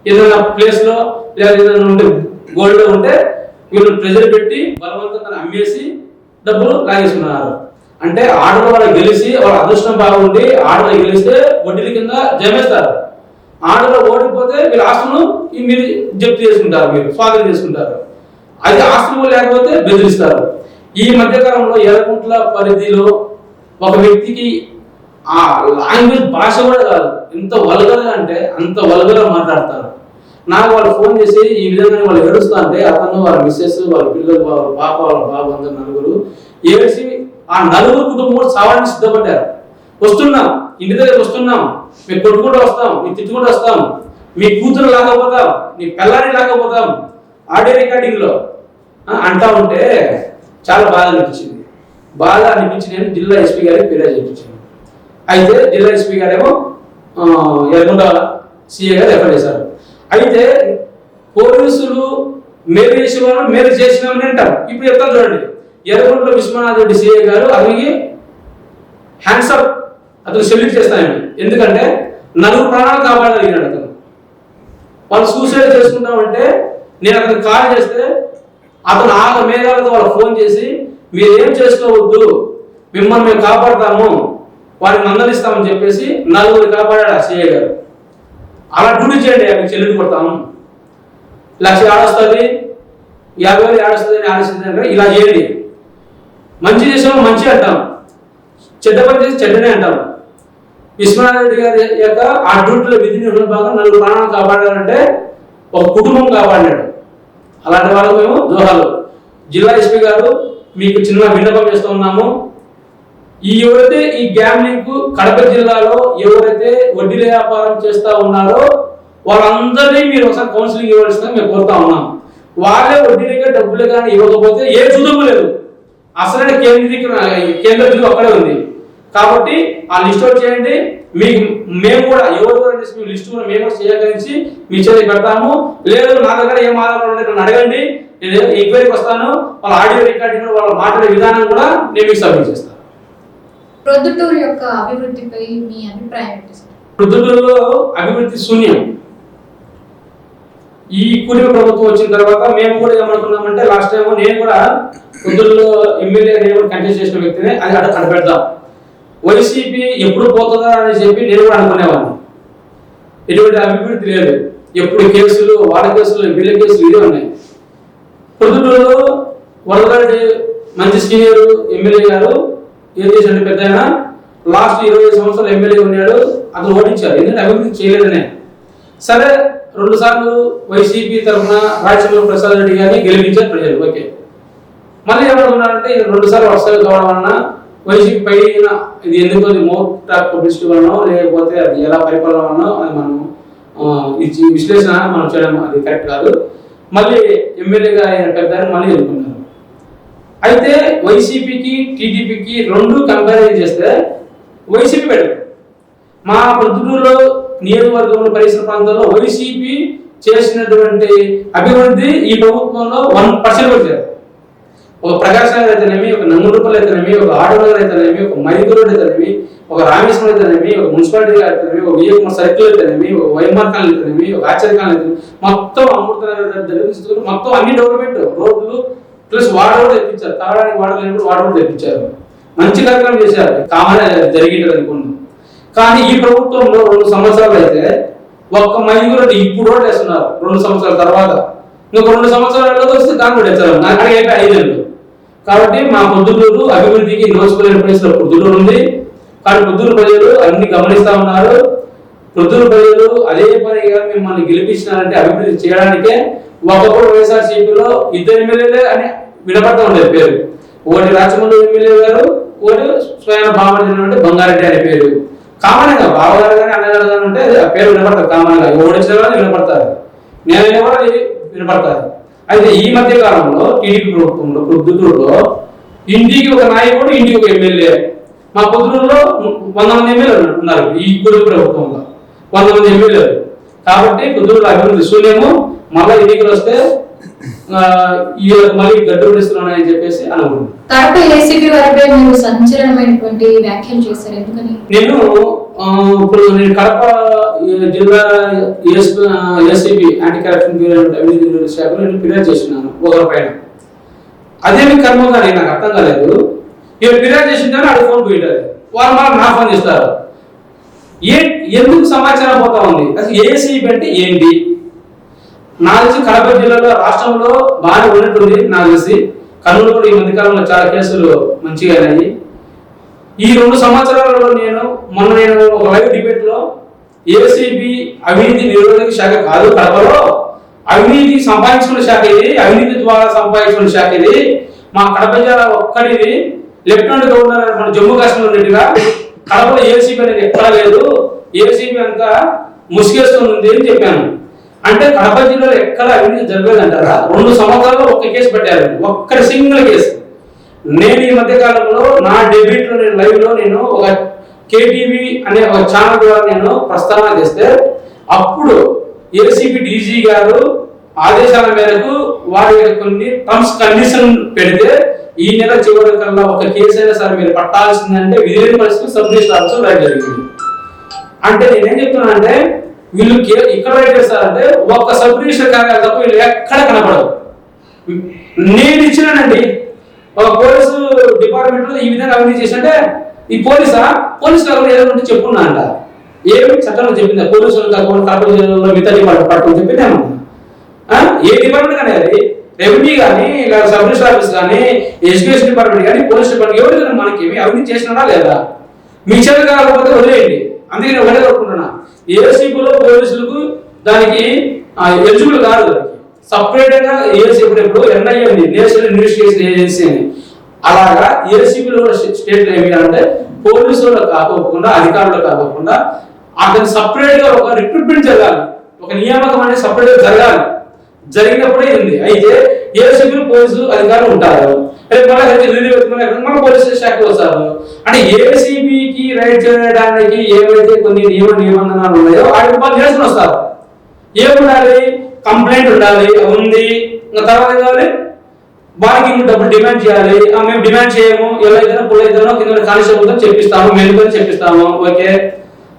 ఏదైనా ప్లేస్లో లేదా ఏదైనా ఉంటే గోల్డ్ ఉంటే వీళ్ళు ప్రెజర్ పెట్టి బలవంతంగా అమ్మేసి డబ్బులు లాగేసుకున్నారు. అంటే ఆటలో వాళ్ళు గెలిచి వాళ్ళ అదృష్టం బాగుండి ఆటలో గెలిస్తే వడ్డీల కింద జమేస్తారు. ఆటలో ఓడిపోతే వీళ్ళ ఆస్తులను మీరు జప్తు చేసుకుంటారు, మీరు స్వాధీనం చేసుకుంటారు. అది ఆస్తులు లేకపోతే బెదిరిస్తారు. ఈ మధ్యకాలంలో ఎర్రకుంట్ల పరిధిలో ఒక వ్యక్తికి ఆ లాంగ్వేజ్ భాష కూడా కాదు, ఎంత వల్గర్గా అంటే అంత వల్గర్గా మాట్లాడతారు. నాకు వాళ్ళు ఫోన్ చేసి ఈ విధంగా వాళ్ళు ఏడుస్తా అంటే అతను వాళ్ళ మిస్సెస్ వాళ్ళ పిల్లలు వాళ్ళ పాప వాళ్ళ బాబు అందరు 9 ఏడ్చి ఆ 9 కుటుంబం సావానికి సిద్ధపడ్డారు. వస్తున్నాం, ఇంటి దగ్గర వస్తున్నాం, మేము కొట్టుకుంటూ వస్తాం, మేము తిట్టుకుంటూ వస్తాం, మీ కూతురు లాగపోతాం, నీ పిల్లాన్ని లాగపోతాం ఆడియో రికార్డింగ్లో అంటా ఉంటే చాలా బాధ అనిపించి నేను జిల్లా ఎస్పీ గారికి ఫిర్యాదు చేయించాను. అయితే జిల్లా ఎస్పీ గారేమో ఎర్రగొండ సిఏ గారు ఎఫ్ఐఆర్ చేశారు. అయితే పోలీసులు మేలు చేసిన వాళ్ళు మేలు చేసినామని అంటారు. ఇప్పుడు చెప్తాను చూడండి, ఎర్రగొండలో విశ్వనాథ్ రెడ్డి సిఏ గారు అతనికి హ్యాండ్సప్, అతను సెల్యూట్ చేస్తాను. ఎందుకంటే 4 ప్రాణాలు కాపాడగలిగినాడు అతను. వాళ్ళు సూసైడ్ చేసుకుంటామంటే నేను అతనికి కాల్ చేస్తే అతను మేఘాలతో వాళ్ళు ఫోన్ చేసి మీరేం చేసుకోవద్దు, మిమ్మల్ని మేము కాపాడతాము, వారిని మందలిస్తామని చెప్పేసి 4 కాపాడాడు ఆ సిఐ గారు. అలా డ్యూటీ చేయండి, మీకు చెల్లిని కొడతాము, 1,00,000 ఆడొస్తుంది, 50,000 ఆడొస్తుంది అని ఆలోచించండి. ఇలా చేయండి. మంచి చేసాము మంచి అంటాం, చెడ్డ పని చేసి చెడ్డనే అంటాం. విశ్వనాథ్ రెడ్డి గారి యొక్క ఆ డ్యూటీలో విధి నిర్వహణ భాగం 4 ప్రాణాలు కాపాడాలంటే ఒక కుటుంబం కాపాడినాడు. అలాంటి వాళ్ళకు మేము దోహాలు. జిల్లా ఎస్పీ గారు మీకు చిన్న విన్నపం చేస్తూ ఉన్నాము. ఎవరైతే ఈ గ్యాంబ్లింగ్ కడప జిల్లాలో ఎవరైతే వడ్డీల వ్యాపారం చేస్తూ ఉన్నారో వాళ్ళందరినీ మీరు ఒకసారి కౌన్సిలింగ్ ఇవ్వాల్సిందని మేము కోరుతా ఉన్నాం. వాళ్ళే వడ్డీలుగా డబ్బులు కానీ ఇవ్వకపోతే ఏ చూడము లేదు. అసలైన కేంద్ర బిల్లు అక్కడే ఉంది. కాబట్టి ఆ లిస్ట్ అవుట్ చేయండి. మీకు మేము కూడా ఎవరు లిస్ట్ కూడా మేము కూడా సేకరించి మీ చేతి పెడతాము. లేదు నా దగ్గర ఏం ఆధారాలు ఉన్నాయి నన్ను అడగండి, నేను ఎంక్వైరీకి వస్తాను. వాళ్ళ ఆడియో రికార్డింగ్ వాళ్ళ మాట్లాడే విధానం కూడా నేను మీకు సబ్మిట్ చేస్తాను. ప్రొద్దుటూరు యొక్క అభివృద్ధిపై మీ అభిప్రాయం ఏంటి సార్? ప్రొద్దుటూరులో అభివృద్ధి శూన్యం. ఈ కూటమి ప్రభుత్వం వచ్చిన తర్వాత మేము కూడా ఏమనుకున్నామంటే లాస్ట్ టైం నేను కూడా ప్రొద్దుటూరులో ఎమ్మెల్యే కంటెస్ట్ చేసిన వ్యక్తిని అది అక్కడ పెడదాం, వైసీపీ ఎప్పుడు పోతుందా అని చెప్పి నేను కూడా అనుకునేవాడిని. ఎటువంటి అభివృద్ధి లేదు. ఎప్పుడు కేసులు, వాళ్ళ కేసులు, వీళ్ళ కేసులు ఇదే ఉన్నాయి. ప్రొద్దుటూరులో వరదరెడ్డి మంచి సీనియర్ ఎమ్మెల్యే గారు ఏం చేశాడు, పెద్ద ఆయన లాస్ట్ 20 సంవత్సరాలు ఎమ్మెల్యే ఉన్నాడు, అతను ఓడించారు. ఎందుకంటే అభివృద్ధి చేయలేదనే. సరే 2 సార్లు వైసీపీ తరఫున రాజశేఖర ప్రసాద్ రెడ్డి గారిని గెలిపించారు ప్రజలు. ఓకే, మళ్ళీ ఏమనుకున్నారంటే ఇది 2 సార్లు వరుసగా కావడం వలన వైసీపీ పైన ఇది ఎందుకు మోర్ పబ్లిసిటీ వలన లేకపోతే అది ఎలా పరిపాలన వలన అది మనం విశ్లేషణ మనం చేయడం అది కరెక్ట్ కాదు. మళ్ళీ ఎమ్మెల్యేగా అయిన పెద్ద మళ్ళీ ఎన్నుకున్నారు. అయితే వైసీపీకి టీడీపీకి 2 కంపారిజన్ చేస్తే వైసీపీ బెటర్. మా ప్రొద్దుటూరులో నియోజకవర్గంలో పరిసర ప్రాంతాల్లో వైసీపీ చేసినటువంటి అభివృద్ధి ఈ ప్రభుత్వంలో 1% వచ్చారు. ఒక ప్రకాశ్ నగర్ అయితేనేమి, ఒక నంగుడుపల్లి అయితేనేమి, ఒక ఆటోనగర్ అయితేనేమి, ఒక మైదూరు అయితేనేమి, ఒక రామేశ్వరం అయితేనేమి, ఒక మున్సిపాలిటీ అయితేనేమి, ఒక విజయకుమార్ సర్కిల్ అయితేనేమి, ఒక వైఎంఆర్ కాలనీ అయితేనేమి, ఒక ఆచార్యకాలనీ అయితేనేమి, మొత్తం అమృతనగర్ దగ్గర మొత్తం అన్ని డెవలప్మెంట్, రోడ్లు ప్లస్ వాటర్ కూడా తెప్పించారు. తాగడానికి వాటర్ లేనప్పుడు వాటర్ కూడా తెప్పించారు. మంచి కార్యక్రమం చేశారు. కామన్ జరిగేది అనుకున్నాం. కానీ ఈ ప్రభుత్వంలో 2 సంవత్సరాలు అయితే ఒక్క మైదూరు ఇప్పుడు రోడ్లు వేస్తున్నారు. 2 సంవత్సరాల తర్వాత ఇంకొక 2 సంవత్సరాలలో వస్తే దాని కూడా వేస్తారు. నాకు అడిగే 5 ఏళ్ళు. కాబట్టి మా పొద్దుటూరు అభివృద్ధికి నోచుకోలేని ప్లేస్లో పొద్దుటూరు ఉంది. కానీ పొద్దుటూరు ప్రజలు అన్ని గమనిస్తా ఉన్నారు. పొద్దుటూరు ప్రజలు అదే పనిగా మిమ్మల్ని గెలిపించినారంటే అభివృద్ధి చేయడానికే. ఒకప్పుడు వైఎస్ఆర్సీపీలో 2 ఎమ్మెల్యేలే అని వినపడతా ఉండేది పేరు. ఒకటి రాచమల్లి ఎమ్మెల్యే గారు, ఒకటి స్వయం బామర్జన అంటే బంగారెడ్డి అనే పేరు. కామన్గా బావగారు కానీ అన్నగారు కానీ ఉంటే ఆ పేరు వినపడతారు. కామన్గా ఓడించిన వాళ్ళు వినపడతారు, నేనైనా కూడా వినపడతారు. అయితే ఈ మధ్య కాలంలో టీడీపీ ప్రభుత్వంలో పొద్దుటూరులో ఇంటికి ఒక నాయకుడు, ఇంటికి ఒక ఎమ్మెల్యే. మా పొద్దుటూరులో 100 మంది ఎమ్మెల్యేలు ఉన్నారు. ఈ కూటమి ప్రభుత్వంలో 100 మంది ఎమ్మెల్యేలు. కాబట్టి పొద్దుటూరులో అభివృద్ధి శూన్యము. మళ్ళీ ఎన్నికలు వస్తే మళ్ళీ గడ్డు పిలుస్తున్నాయని చెప్పేసి అనుకుంటున్నాను. కడప ఏసీపీ వారిపై మీరు సంచలనమైనటువంటి వ్యాఖ్యలు చేశారు, ఎందుకని? నేను కడప జిల్లా ఏసీపీ యాంటీ కరప్షన్ బ్యూరో అవినీతి శాఖలో నేను ఫిర్యాదు చేస్తున్నాను ఒకరి పైన. అదేమి కర్మ కానీ నాకు అర్థం కాలేదు. ఇవి ఫిర్యాదు చేసిందని అది ఫోన్ పోయింటారు. వాళ్ళు మళ్ళీ నా ఫోన్ చేస్తారు. ఎందుకు సమాచారం పోతా ఉంది? అసలు ఏసీపీ అంటే ఏంటి? నాకు తెలిసి కడప జిల్లాలో రాష్ట్రంలో బాగానే ఉన్నట్టుంది. నాకు తెలిసి కర్నూలు కూడా ఈ మధ్యకాలంలో చాలా కేసులు మంచిగా అయినాయి. ఈ 2 సంవత్సరాలలో నేను ఒక లైవ్ డిబేట్ లో ఏసీబీ అవినీతి నిరోధక శాఖ కాదు, కడపలో అవినీతి సంపాదించుకున్న శాఖ ఇది, అవినీతి ద్వారా సంపాదించుకున్న శాఖ ఇది. మా కడప జిల్లా ఒక్కడిది లెఫ్టినెంట్ గవర్నర్ మన జమ్మూ కాశ్మీర్ ఉన్నట్టుగా కడపలో ఏసీబీ అనేది ఎక్కడా లేదు. ఏసీబీ అంతా ముసుగేస్తుంది అని చెప్పాను. అంటే కడప జిల్లాలో ఎక్కడ అవినీతి జరగలేదంటారా? 2 సంవత్సరాల్లో ఒక్క కేసు పెట్టారు, ఒక్క సింగిల్ కేసు. నేను ఈ మధ్య కాలంలో నా డెబ్యూట్ లో నేను లైవ్ లో నేను ఒక కేటీవీ అనే ఒక ఛానల్ ద్వారా నేను ప్రస్తావన చేస్తే అప్పుడు ఏసీబీ డీజీ గారు ఆదేశాల మేరకు వారి కొన్ని టర్మ్స్ కండిషన్ పెడితే ఈ నెల చివరి కల్లా ఒక కేసు అయినా సరే మీరు పట్టాల్సిందంటే విధి పరిస్థితులు సబ్ రిజిస్టర్ ఆఫీసులో రైట్ జరిగింది. అంటే నేనేం చెప్తున్నా అంటే వీళ్ళు ఇక్కడ రైట్ చేస్తారంటే ఒక్క సబ్ రిజిస్టర్ కాగాలి తప్ప వీళ్ళు ఎక్కడ కనపడదు. నేను ఇచ్చినానండి ఒక పోలీసు డిపార్ట్మెంట్ లో ఈ విధంగా అవినీతి చేసినట్టే ఈ పోలీసు కాకుండా ఏదో ఉంటే చెప్పున్నా అంట. ఏమి చట్టంలో చెప్పిందా? పోలీసులు కాకుండా కడప జిల్లాలో మిగతా డిపార్ట్మెంట్ పట్టుకుని చెప్పిందేమన్నా? ఏ డిపార్ట్మెంట్ కానీ అది రెవెన్యూ కానీ లేదా సబ్ రిజిస్టర్ ఆఫీస్ కానీ ఎడ్యుకేషన్ డిపార్ట్మెంట్ కానీ పోలీస్ డిపార్ట్మెంట్ ఎవరు మనకి ఏమి అవినీతి చేసినా లేదా? మీ చేత కాకపోతే వదిలేయండి. అందుకే నేను ఒకటే కోరుకుంటున్నా, ఏసీబీలో పోలీసులకు దానికి ఎలిజిబుల్ కాదు. సపరేట్ గా ఏసీబీ ఇప్పుడు ఎన్ఐఏ ఉంది, నేషనల్ ఇన్వెస్టిగేషన్ ఏజెన్సీ అని. అలాగా ఏసీబీలో స్టేట్ లో ఏమి అంటే పోలీసులు కాకోకుండా అధికారులు కాకోకుండా అతను సపరేట్ గా ఒక రిక్రూట్మెంట్ జరగాలి, ఒక నియామకం అనేది సపరేట్ గా జరగాలి. జరిగినప్పుడే ఉంది. అయితే ఏసీబీ పోలీసులు అధికారులు ఉంటారు, మన పోలీసు శాఖ వస్తారు. అంటే ఏసీబీకి రైడ్ చేయడానికి ఏవైతే కొన్ని నిబంధనలు ఉన్నాయో వాటి వాళ్ళు చేసుకుని వస్తారు. ఏముండాలి? కంప్లైంట్ ఉండాలి, ఉంది. ఇంకా తర్వాత కావాలి వారికి డబ్బులు డిమాండ్ చేయాలి. మేము డిమాండ్ చేయము, ఎలా అయితేనో పుల్ అయితేనో కింద కానిస్టేబుల్తో చెప్పిస్తాము, మెలుకొని చెప్పిస్తాము. ఓకే.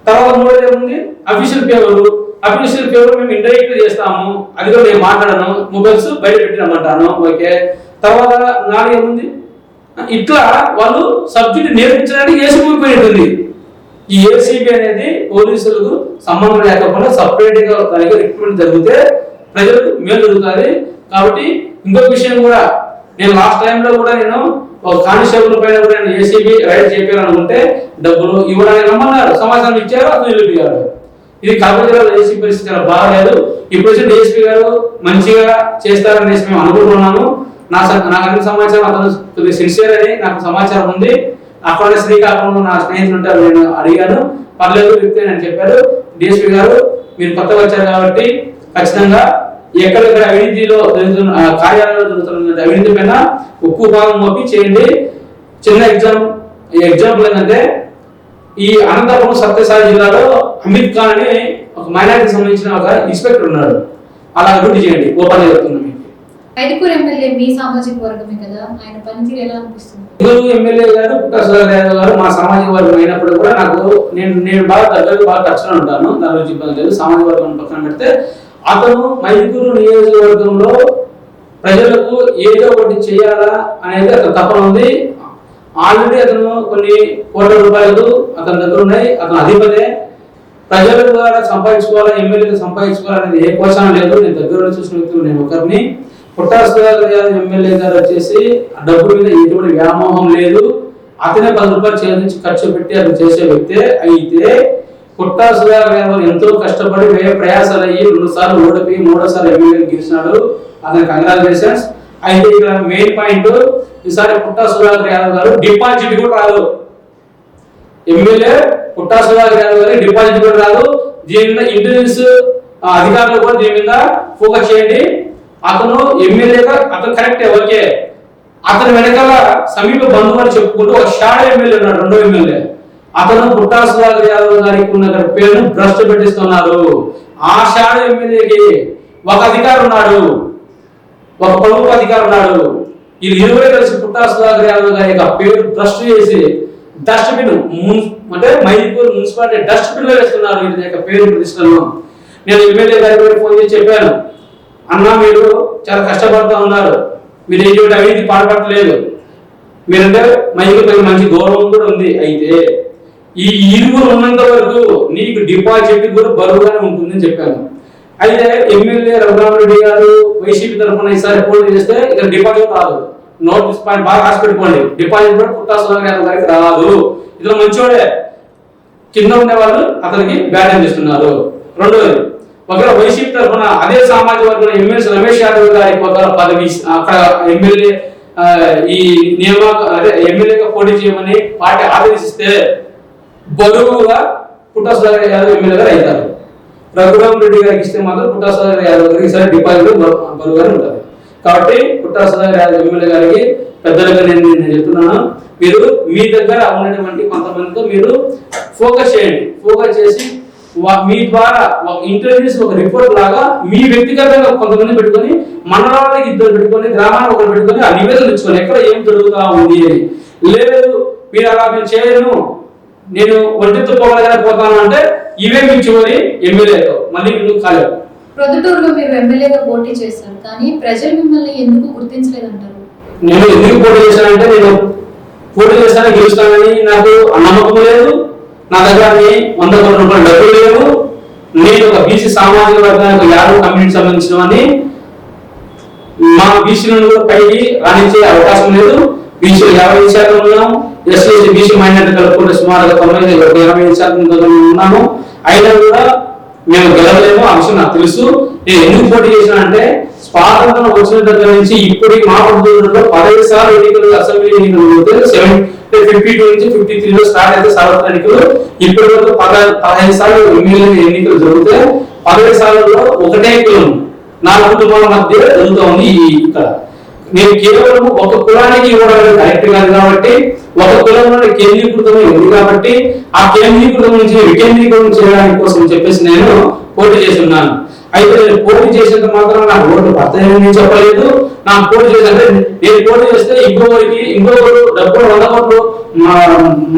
తర్వాత మూడోది ఏముంది? Official paper. అఫీషియల్ పేపర్ మేము ఇండైరెక్ట్ చేస్తాము, అది కూడా నేను మాట్లాడను, మొబైల్స్ బయట పెట్టిరమ్మంటాను. ఓకే. తర్వాత నాలుగు ఏముంది? ఇట్లా వాళ్ళు సబ్జెక్ట్ నేర్పించడానికి ఏసీబీ పోయి ఉంటుంది. ఈ ఏసీబీ అనేది పోలీసులకు సంబంధం లేకుండా సపరేట్ గా దానికి రిక్రూట్మెంట్ జరిగితే ప్రజలకు మేలు జరుగుతుంది. కాబట్టి ఇంకొక విషయం కూడా, నేను లాస్ట్ టైంలో కూడా నేను ఒక కానిస్టేబుల్ పైన కూడా నేను ఏసీబీ రైడ్ చేయాలనుకుంటే డబ్బులు ఇవ్వడానికి రమ్మన్నారు, సమాచారం ఇచ్చారు, అతను నిలిపారు. ఇది కడప జిల్లాలో ఏసీబీ పరిస్థితి చాలా బాగాలేదు. ఇప్పుడు వచ్చి డీఎస్పీ గారు మంచిగా చేస్తారనేసి మేము అనుకుంటున్నాము. నాకు అన్ని సమాచారం అతను కొద్దిగా సిన్సియర్ అని నాకు సమాచారం ఉంది. అక్కడ శ్రీకాకుళంలో నా స్నేహితులు ఉంటారు, నేను అడిగాను, పర్లేదు వ్యక్తి అని చెప్పారు. డిఎస్పీ గారు మీరు కొత్తగా వచ్చారు కాబట్టి ఖచ్చితంగా ఎక్కడెక్కడ అవినీతిలో జరుగుతున్న కార్యాలయంలో జరుగుతున్న అవినీతి పైన ఉక్కు భాగం మోపి చేయండి. చిన్న ఎగ్జాంపుల్ ఏంటంటే ఈ అనంతపురం సత్యసాయి జిల్లాలో అమిత్ ఖాన్ అని ఒక మైనారిటీకి సంబంధించిన ఒక ఇన్స్పెక్టర్ ఉన్నాడు. అలా అభివృద్ధి చేయండి. ఓపెన్ జరుగుతుంది. ఐదుగురు ఎమ్మెల్యే మీ సామాజిక వర్గమే కదా, ఆయన పనితీరు ఎలా అనిపిస్తుంది? ఐదుగురు ఎమ్మెల్యే గారు పుట్టా సుధాకర్ యాదవ్ గారు మా సామాజిక వర్గం అయినప్పుడు కూడా నాకు నేను బాగా టచ్లో ఉంటాను. దాని గురించి ఇబ్బంది లేదు. సామాజిక వర్గం పక్కన పెడితే అతను మైదుకూరు నియోజకవర్గంలో ప్రజలకు ఏదో ఒకటి చేయాలా అనేది అతను తపన ఉంది. ఆల్రెడీ అతను కొన్ని కోట్ల రూపాయలు అతని దగ్గర ఉన్నాయి. అతను అధిపతే. ప్రజల ద్వారా సంపాదించుకోవాలా, ఎమ్మెల్యేలు సంపాదించుకోవాలనేది ఏ కోశం లేదు. నేను దగ్గర చూసిన వ్యక్తులు నేను ఒకరిని. పుట్టా సుధాకర్ యాదవ్ ఎమ్మెల్యే గారు వచ్చేసి డబ్బుల మీద ఎటువంటి వ్యామోహం లేదు. అతనే 10 రూపాయలు చేయించి ఖర్చు పెట్టి అతను చేసే వ్యక్తే. అయితే పుట్టా సుధాకర్ యాదవ్ ఎంతో కష్టపడి వ్యయ ప్రయాసాలు అయ్యి 2 సార్లు ఓడిపోయి 3వ సారి ఎమ్మెల్యే గెలిచినాడు. అతని కంగ్రాచులేషన్స్. అయితే ఇక్కడ మెయిన్ పాయింట్, ఈసారి పుట్టా సుధాకర్ యాదవ్ గారు డిపాజిట్ కూడా రాదు. ఎమ్మెల్యే పుట్టా సుధాకర్ యాదవ్ గారి డిపాజిట్ కూడా రాదు. దీని మీద ఇంటెలిజెన్స్ అధికారులు కూడా దీని మీద ఫోకస్ చేయండి. అతను ఎమ్మెల్యేగా అతను కరెక్టే, ఓకే. అతని వెనకాల సమీప బంధువు అని చెప్పుకుంటూ ఒక షాడో ఎమ్మెల్యే ఉన్నాడు, 2వ ఎమ్మెల్యే. అతను పుట్టా సుధాకర్ యాదవ్ గారికి ఉన్న పేరును భ్రష్టు పెట్టిస్తున్నారు. ఆ షాడో ఎమ్మెల్యేకి ఒక అధికారి ఉన్నాడు, ఒక ప్రభుత్వ అధికారి ఉన్నాడు. ఈ ఇరువురే కలిసి పుట్టా సుధాకర్ యాదవ్ గారి యొక్క పేరు భ్రష్టు చేసి డస్ట్బిన్ అంటే మైదుకూరు మున్సిపాలిటీ డస్ట్బిన్ లో వేస్తున్నారు వీరి యొక్క పేరు ప్రతిష్టలను. నేను ఎమ్మెల్యే గారికి ఫోన్ చేసి చెప్పాను, అన్న మీరు చాలా కష్టపడుతూ ఉన్నారు, మీరు ఎటువంటి అవినీతి పాల్పడలేదు, మీరంటే మైదుకూరు మంచి గౌరవం కూడా ఉంది. అయితే ఈ ఇరువురు ఉన్నంత వరకు నీకు డిపాజిట్ కూడా బరువుగానే ఉంటుందని చెప్పాను. అయితే ఎమ్మెల్యే రఘురామరెడ్డి గారు వైసీపీ తరఫున ఈసారి పోటీ చేస్తే ఇక్కడ డిపాజిట్ రాదు. నోటీస్ పాయింట్ బాగా రాసి పెట్టుకోండి. డిపాజిట్ కూడా పుట్టా సుధాకర్ యాదవ్ గారికి రాదు. ఇతను మంచోడే, కింద ఉండే వాళ్ళు అతనికి బ్యాన్ చేస్తున్నారు. రెండోది, ఒకవేళ వైసీపీ తరఫున అదే సామాజిక వర్గంలో ఎమ్మెల్సీ రమేష్ యాదవ్ గారికి ఒక పదవి అక్కడ ఎమ్మెల్యే ఈ అదే ఎమ్మెల్యేగా పోటీ చేయమని పార్టీ ఆదేశిస్తే బరువుగా పుట్టా సుధాకర్ యాదవ్ ఎమ్మెల్యే గారు అవుతారు. రఘురామ్ రెడ్డి గారికి ఇస్తే మాత్రం పుట్టా సుధాకర్ యాదవ్ గారికి ఈసారి డిపాజిట్ బరువుగానే ఉంటుంది. కాబట్టి పుట్టా సుధాకర్ యాదవ్ ఎమ్మెల్యే గారికి పెద్దలుగా నేను చెప్తున్నాను, మీరు మీ దగ్గర ఉన్నటువంటి కొంతమందితో మీరు ఫోకస్ చేయండి. ఫోకస్ చేసి మీ ద్వారా ఒక ఇంటెలిజెన్స్ ఒక రిపోర్ట్ లాగా మీ వ్యక్తిగతంగా కొంతమంది పెట్టుకొని, మండలానికి ఇద్దరు పెట్టుకొని, గ్రామానికి ఒకరు పెట్టుకొని ఆ నివేదన ఇచ్చుకొని ఎక్కడ ఏం జరుగుతా ఉంది అని. లేదు మీరు అలా నేను చేయను, నేను ఒంటితో పోగలకపోతాను అంటే ఇవే మీ చివరి ఎమ్మెల్యేతో మళ్ళీ మీరు కాలేదు. ప్రొద్దుటూరులో మీరు ఎమ్మెల్యేగా పోటీ చేశారు, కానీ ప్రజలు మిమ్మల్ని ఎందుకు గుర్తించలేదంటారు? నేను ఎందుకు పోటీ చేశానంటే, నేను పోటీ చేస్తానని గెలుస్తానని నాకు నమ్మకం లేదు. నా దగ్గర 100 కోట్ల రూపాయలు డబ్బులు లేవు. నేను ఒక బీసీ సామాజిక వర్గానికి యాదవ్ కమ్యూనిటీ సంబంధించినవని మా బీసీలను కూడా పైకి రాణించే అవకాశం లేదు. బీసీలు 50% ఉన్నాము, ఎస్సీ బీసీ మైనారిటీ కలుపుకుంటే సుమారుగా 80% ఉన్నాము. అయినా కూడా మేము గెలవలేము. ఆ విషయం నాకు తెలుసు. నేను ఎందుకు పోటీ చేశానంటే, స్వాతంత్రం వచ్చిన దగ్గర నుంచి ఇప్పటికి మా ప్రభుత్వంలో 15 సార్లు ఎన్నికలు, అసెంబ్లీ ఎన్నికలు 52 నుంచి 53లో స్టార్ట్ అయితే సార్వత్రిక ఎన్నికలు ఇప్పటి వరకు 15 సార్లు ఎమ్మెల్యే ఎన్నికలు జరిగితే 15 సార్లలో ఒకటే కులం 4 కుటుంబాల మధ్య జరుగుతోంది. ఇక్కడ నేను కేవలం ఒక కులానికి ఇవ్వడం కరెక్ట్ కాదు కాబట్టి, ఒక కులంలో కేంద్రీకృతమై ఉంది కాబట్టి ఆ కేంద్రీకృతం నుంచి వికేంద్రీకృతం చేయడానికి కోసం చెప్పేసి నేను పోటీ చేస్తున్నాను. అయితే నేను పోటీ చేసేంత మాత్రం నాకు ఓట్లు పడతాయని చెప్పలేదు. నాకు పోటీ చేసంటే, నేను పోటీ చేస్తే ఇంకొకరు డబ్బులు 100 కోట్లు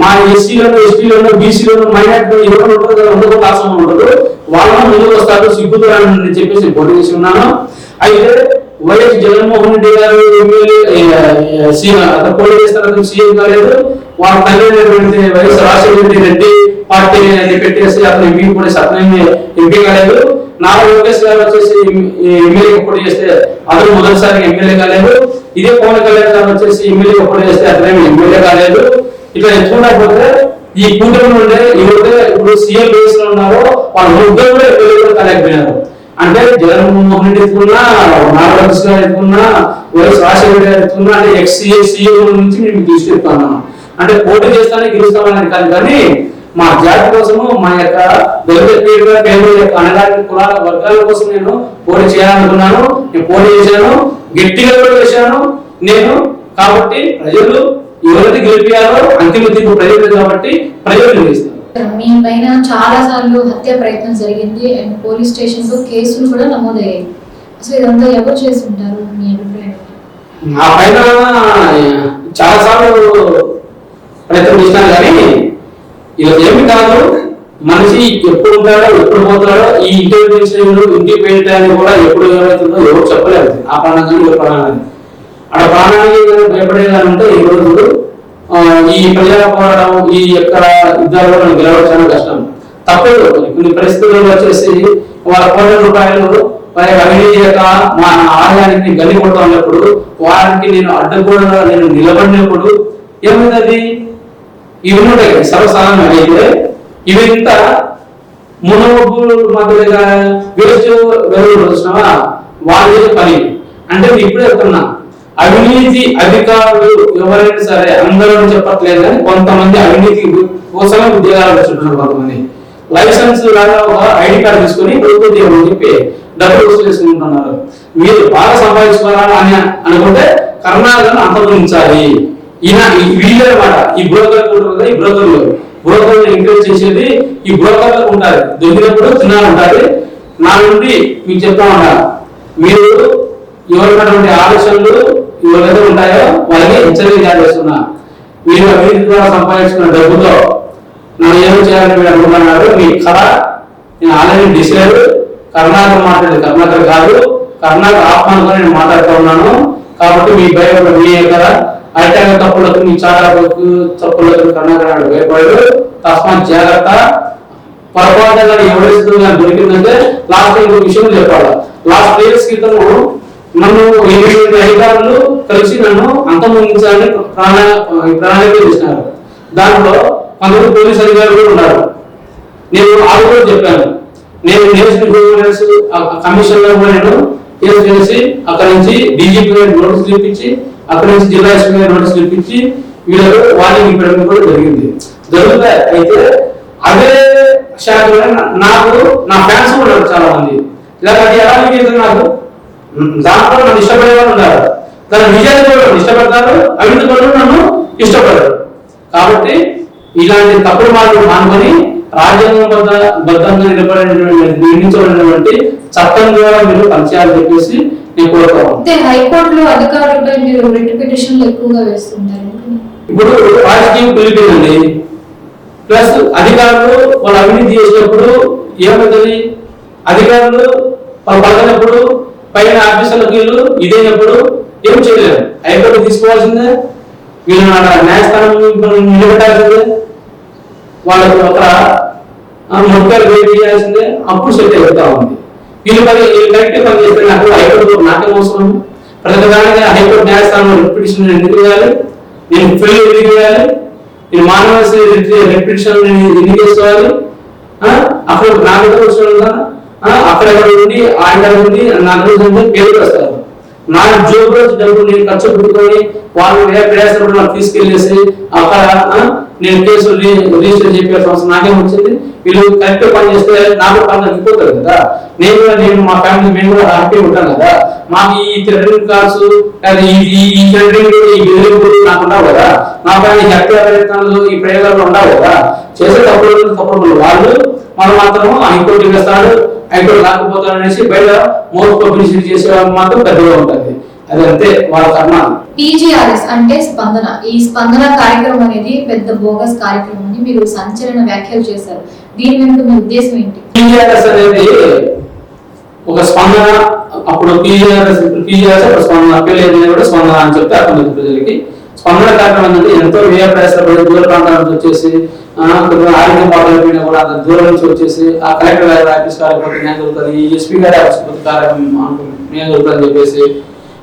మా ఎస్టీలను బీసీలను మైనార్టీలో ఎవరు ఉంటారు కదా, 100 కోట్ల ఆశ్రమం ఉండదు, వాళ్ళని ముందుకు వస్తారు సిగ్గుతో అని చెప్పేసి పోటీ చేసి ఉన్నాను. అయితే వైఎస్ జగన్మోహన్ రెడ్డి గారు ఎమ్మెల్యే పోటీ చేస్తారు, సీఎం కాలేదు. వాళ్ళ తల్లి వైఎస్ రాజశేఖర రెడ్డి పార్టీ పెట్టేసి అతను ఎంపీ పోటీ అతను ఎంపీ కాలేదు. నారా లోకేష్ గారు వచ్చేసి ఎమ్మెల్యే పోటీ చేస్తే అతను మొదటిసారి ఎమ్మెల్యే కాలేదు. ఇదే పవన్ కళ్యాణ్ గారు వచ్చేసి ఎమ్మెల్యే పోటీ చేస్తే అతను ఎమ్మెల్యే కాలేదు. ఇట్లా చూడకపోతే ఈ కూటమి నుండే ఎవరైతే ఇప్పుడు సీఎం బేస్ లో ఉన్నారో వాళ్ళు ముగ్గురు కూడా ఎమ్మెల్యే కాలేకపోయినారు. అంటే జగన్మోహన్ రెడ్డి ఎత్తుకున్నా, నారా లోకేష్ గారు ఎత్తుకున్నా, వైఎస్ రాజశేఖర గారు ఎత్తుకున్నా, అంటే సీఎం నుంచి మేము తీసుకెళ్తాను. అంటే పోటీ చేస్తానే గెలుస్తామని కాదు, కానీ మా జాతి కోసము, మా యొక్క దళిత పేదల యొక్క అనగారిన కులాల వర్గాల కోసం నేను పోటీ చేయాలనుకున్నాను. నేను పోటీ చేశాను, గట్టిగా కూడా చేశాను నేను. కాబట్టి ప్రజలు ఎవరైతే గెలిపారో అంతిమ తీర్పు ప్రజలు కాబట్టి ప్రజలు గెలుస్తారు. మీ పైన చాలా సార్లు హత్య ప్రయత్నం జరిగింది అండ్ పోలీస్ స్టేషన్ లో కేసులు కూడా నమోదయ్యాయి. అసలు ఇదంతా ఎవరు చేసి ఉంటారు మీ అభిప్రాయం? నా పైన చాలా సార్లు ప్రయత్నం చేసినాను, కానీ ఇలా ఏమి కాదు. మనిషి ఎప్పుడు ఉంటాడో ఎప్పుడు పోతాడో, ఈ ఇంటెలిజెన్స్ ఇంటికి వెళ్ళడానికి కూడా ఎప్పుడు ఏమవుతుందో ఎవరు చెప్పలేదు. ఆ ప్రాణాన్ని ఎవరు ప్రాణాన్ని అక్కడ ప్రాణానికి భయపడేదాని ఉంటే ఈ రోజు ఈ ప్రజా పోరాటం, ఈ యొక్క యుద్ధాల్లో గెలవడం చాలా కష్టం. తప్పదు. కొన్ని పరిస్థితుల్లో వచ్చేసి వాళ్ళ కోట్ల రూపాయలు వారి అవినీతి యొక్క మా ఆదాయానికి గల్లి కొడతా ఉన్నప్పుడు, వారికి నేను అడ్డగోడగా నేను నిలబడినప్పుడు ఏమైంది? ఇవి ఉంటాయి సర్వసాధారణ. అయితే ఇవి ఇంత మునవబ్బులు మధ్యగా వచ్చినావా వాళ్ళ పని. అంటే ఇప్పుడే చెప్తున్నా, అవినీతి అధికారులు ఎవరైనా సరే అందరూ చెప్పట్లేదు, కానీ కొంతమంది అవినీతి కోసమే ఉద్యోగాలు వచ్చుంటున్నారు. కొంతమంది లైసెన్స్ లాగా ఒక ఐడి కార్డు తీసుకుని ఉద్యోగం అని చెప్పి డబ్బులు వసూలు చేసుకుంటున్నారు. మీరు బాగా సంపాదించుకోవాలని అని అనుకుంటే కర్ణాటకను అంతమొందించాలి. వీళ్ళనమాట ఈ బ్రోకర్లు ఉంటారు. ఈ బ్రోకర్లు ఎంకరేజ్ చేసేది ఈ బ్రోకర్లకు ఉంటారు. దొరికినప్పుడు తినాలి ఉంటారు. నా నుండి మీకు చెప్తా ఉన్నా, మీరు ఎవరినటువంటి ఆలోచనలు ఎవరైతే ఉంటాయో వాళ్ళకి హెచ్చరిక జారీ చేస్తున్నా. మీరు అవినీతి ద్వారా సంపాదించుకున్న డబ్బుతో నన్ను ఏమో చేయాలని మీరు అనుకుంటున్నారు. మీ కళ నేను ఆల్రెడీ డిసైడ్. కర్ణాటక మాట్లాడేది కర్ణాటక కాదు, కర్ణాటక ఆత్మతో నేను మాట్లాడుతూ ఉన్నాను. కాబట్టి మీ భయం మీ యొక్క అరిటాక తప్పులకు, మీ చాటాలకు తప్పులకు కర్ణాటక భయపడదు. తస్మాత్ జాగ్రత్త. పొరపాటుగా ఎవరైతే దొరికిందంటే లాస్ట్ ఇంకో విషయం చెప్పాలి. లాస్ట్ 3 years క్రితము నన్ను 8 అధికారులు కలిసి నన్ను అంతమొందించాలని ప్రణాళిక చేసినారు. దాంట్లో కొందరు పోలీస్ అధికారులు కూడా ఉన్నారు. నేను ఆరు కూడా చెప్పాను, నేను నేషనల్ గవర్నెన్స్ కమిషన్ లో కూడా నేను కేసు చేసి అక్కడ నుంచి డీజీపీ గారి నోటీసులు ఇప్పించి, అక్కడ నుంచి జిల్లా ఎస్పీ గారి నోటీసులు ఇప్పించి వీళ్ళకు వార్నింగ్ ఇవ్వడం కూడా జరిగింది. జరుగుతాయి. అయితే అదే షాక్. నాకు నా ఫ్యాన్స్ కూడా ఉన్నారు చాలా మంది. ఇలా అది ఎలా మీకు నాకు దాంట్లో నన్ను ఇష్టపడే వాళ్ళు ఉన్నారు, తన విజయాన్ని కూడా ఇష్టపడతారు, అవినీతి కూడా నన్ను ఇష్టపడతారు. కాబట్టి ఇలాంటి తప్పుడు మాటలు మానుకొని రాజ్యాంగబద్ధంగా నిర్మించబడినటువంటి చట్టం ద్వారా మీరు పనిచేయాలని చెప్పేసి నేను కోరుతాను. హైకోర్టులో అధికారులపై మీరు రిట్ పిటిషన్లు ఎక్కువగా వేస్తుంటారు. ఇప్పుడు రాజకీయం పిలిపిందండి, ప్లస్ అధికారులు వాళ్ళు అవినీతి చేసినప్పుడు ఏమవుతుంది, అధికారులు వాళ్ళు పలకనప్పుడు పైన ఆఫీసర్లకు వీళ్ళు ఇదైనప్పుడు ఏం చేయలేరు. హైకోర్టు తీసుకోవాల్సిందే, వీళ్ళు న్యాయస్థానం నిలబెట్టాల్సిందే, వాళ్ళకు ఒక మొక్కలు వేడి చేయాల్సిందే, అప్పుడు సెట్ అవుతా ఉంది. వీళ్ళు కరెక్ట్ పని చేస్తే నాకు హైకోర్టు నాకేం అవసరం, ప్రతిదానిగా హైకోర్టు న్యాయస్థానంలో రిట్ పిటిషన్ ఎందుకు వేయాలి, నేను ఫెయిల్ ఎందుకు వేయాలి, నేను మానవలసి రిట్ పిటిషన్ ఎందుకు వేసుకోవాలి, అక్కడ నా దగ్గర వచ్చిన అక్కడ ఉండి ఆయన ఉండి నా దగ్గర పేరు వస్తారు. నా జోబు రోజు డబ్బులు నేను ఖర్చు పెట్టుకొని వాళ్ళు ప్రయాసపడి నాకు తీసుకెళ్లేసి అక్కడ నేను కేసు రిజిస్టర్ చెప్పాల్సిన అవసరం నాకేం వచ్చింది. వీళ్ళు కరెక్ట్ పని చేస్తే నాకు పని తగ్గిపోతారు కదా, నేను మా ఫ్యామిలీ మేము కూడా హ్యాపీ ఉంటాం కదా. మాకు ఈ థ్రెడరింగ్ కార్డ్స్ ఈ థ్రెడరింగ్ నాకు ఉండవు కదా, నా పైన హత్యాలు ఈ ప్రయోగాలు ఉండవు కదా. చేసే తప్పుడు వాళ్ళు మనం మాత్రం హైకోర్టు వేస్తాడు, హైకోర్టు రాకపోతాడు అనేసి బయట మోర్ పబ్లిసిటీ చేసే మాత్రం పెద్దగా ఉంటుంది. అదంతే వాళ్ళ కర్మ. PGRS అంటే స్పందన. ఈ స్పందన కార్యక్రమం అనేది పెద్ద బోగస్ కార్యక్రమం అని మీరు సంచలన వ్యాఖ్యలు చేశారు. దీని వెనుక మీ ఉద్దేశం ఏంటి? PGRS అనేది ఒక స్పందన, అప్పుడు PGRS అప్పుడు స్పందన పేరు కూడా స్పందన అని చెప్తే అర్థం ప్రజలకి. స్పందన కార్యక్రమం అంటే ఎంతో వ్యయ ప్రయాసపడి దూర ప్రాంతాల నుంచి వచ్చేసి ఆరోగ్యం బాగోలేకపోయినా కూడా అంత దూరం నుంచి వచ్చేసి ఆ కలెక్టర్ గారి ఆఫీస్ కార్యక్రమం నేను దొరుకుతుంది, ఈ ఎస్పీ గారి ఆఫీస్ కార్యక్రమం నేను దొరుకుతుంది అని చెప్పేసి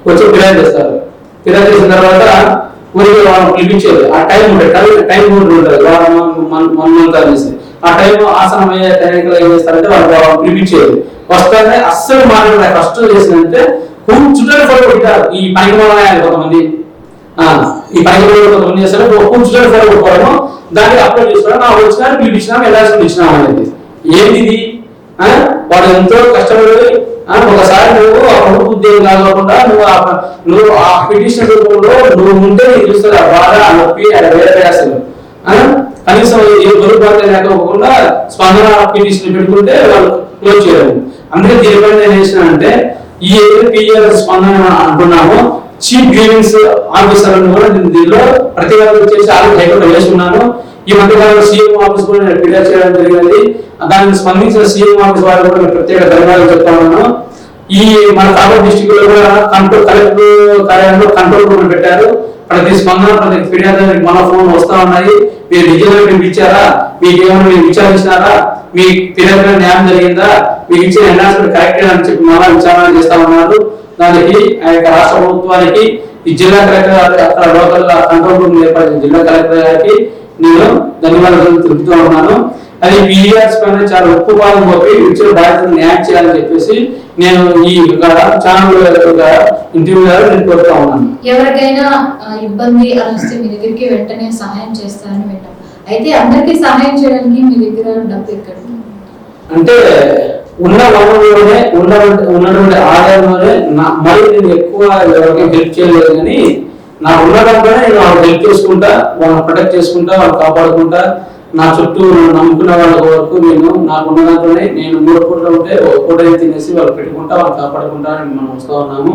వచ్చి ఫిర్యాదు చేస్తారు. ఫిర్యాదు చేసిన తర్వాత ఊరికి వాళ్ళని పిలిపించేది. ఆ టైం ఉంటుంది, టైం కూడా ఉంటుంది, వాళ్ళు అనేసి ఆ టైం ఆసనం అయ్యే టైంలో ఏం చేస్తారంటే వాళ్ళు పిలిపించేది. వస్తానే అస్సలు మాట్లాడే ఫస్ట్ చేసిందంటే కూర్చుంటే ఫోటో పెట్టారు. ఈ పనికి కొంతమంది ఈ పనికి కొంతమంది చేస్తారు, కూర్చుంటే ఫోటో పెట్టుకోవడం, దానికి అప్లోడ్ చేసుకోవడం, నా వచ్చినా పిలిపించినా వెళ్ళాల్సింది ఇచ్చినా అనేది. ఏంటిది? వాడు ఎంతో కష్టపడి ఒకసారి నువ్వు ఆ ప్రభుత్వ ఉద్యోగం కాకుండా నువ్వు ఆ పిటిషన్ రూపంలో నువ్వు ఉంటే నీకు తెలుస్తుంది ఆ బాధ, ఆ నొప్పి, వేరే ప్రయాసాలు. కనీసం ఏ దొరుకుబాటు లేకపోకుండా స్పందన పిటిషన్ పెట్టుకుంటే వాళ్ళు క్లోజ్ చేయడం. అందుకే దీనిపై నేను చేసినానంటే ఈ PGRS స్పందన అంటున్నాము, చీఫ్ గ్రీవింగ్స్ ఆఫీసర్లను కూడా దీనిలో ప్రతివాదం చేసి హైకోర్టు వేసుకున్నాను. ఈ మధ్యకాలంలో సీఎం ఆఫీస్ కూడా నేను ఫిర్యాదు చేయడం జరిగింది. దానికి స్పందించిన సీఎం ఆఫీస్ వారు కూడా నేను ప్రత్యేక ధన్యవాదాలు చెప్తా ఉన్నాను. ఈ మన కాపర్ డిస్ట్రిక్ట్ లో కూడా కలెక్టర్ కార్యాలయంలో కంట్రోల్ రూమ్ పెట్టారు. ప్రతి స్పందన ప్రతి ఫిర్యాదు మన ఫోన్ వస్తా ఉన్నాయి. మీరు నిజంగా ఇచ్చారా, మీకు ఏమైనా మీరు విచారించినారా, మీ ఫిర్యాదు న్యాయం జరిగిందా, మీకు ఇచ్చిన ఎన్హాన్స్మెంట్ కరెక్ట్ అని చెప్పి మళ్ళా విచారణ చేస్తా ఉన్నారు. దానికి ఆ యొక్క రాష్ట్ర ప్రభుత్వానికి, ఈ జిల్లా కలెక్టర్ అక్కడ లోకల్ కంట్రోల్ రూమ్ ఏర్పడిన జిల్లా కలెక్టర్ గారికి నేను ధన్యవాదాలు తెలుపుతూ ఉన్నాను. అది PGRS పైన చాలా ఉప్పు పాదం పోయి ఇచ్చిన బాధ్యతను న్యాయం చేయాలని చెప్పేసి నేను ఈ ఛానల్ ఇంటర్వ్యూ ద్వారా నేను కోరుతా ఉన్నాను. ఎవరికైనా ఇబ్బంది అనిస్తే మీ దగ్గరికి వెంటనే సహాయం చేస్తారని వింటాం. అయితే అందరికీ సహాయం చేయడానికి మీ దగ్గర డబ్బు ఎక్కడ అంటే ఉన్న వనరులోనే ఉన్నటువంటి ఆదాయంలోనే మరి నేను ఎక్కువ ఎవరికి హెల్ప్ చేయలేదు, కానీ నా ఉన్న దాంట్లోనే నేను వాళ్ళకి హెల్ప్ చేసుకుంటా, వాళ్ళని ప్రొటెక్ట్ చేసుకుంటా, వాళ్ళని కాపాడుకుంటా, నా చుట్టూ నమ్ముకున్న వాళ్ళ వరకు నేను నాకున్న దాంట్లోనే నేను 3 పూటలు ఉంటే 1 పూట తినేసి వాళ్ళు పెట్టుకుంటా, వాళ్ళు కాపాడుకుంటా మనం వస్తూ ఉన్నాము.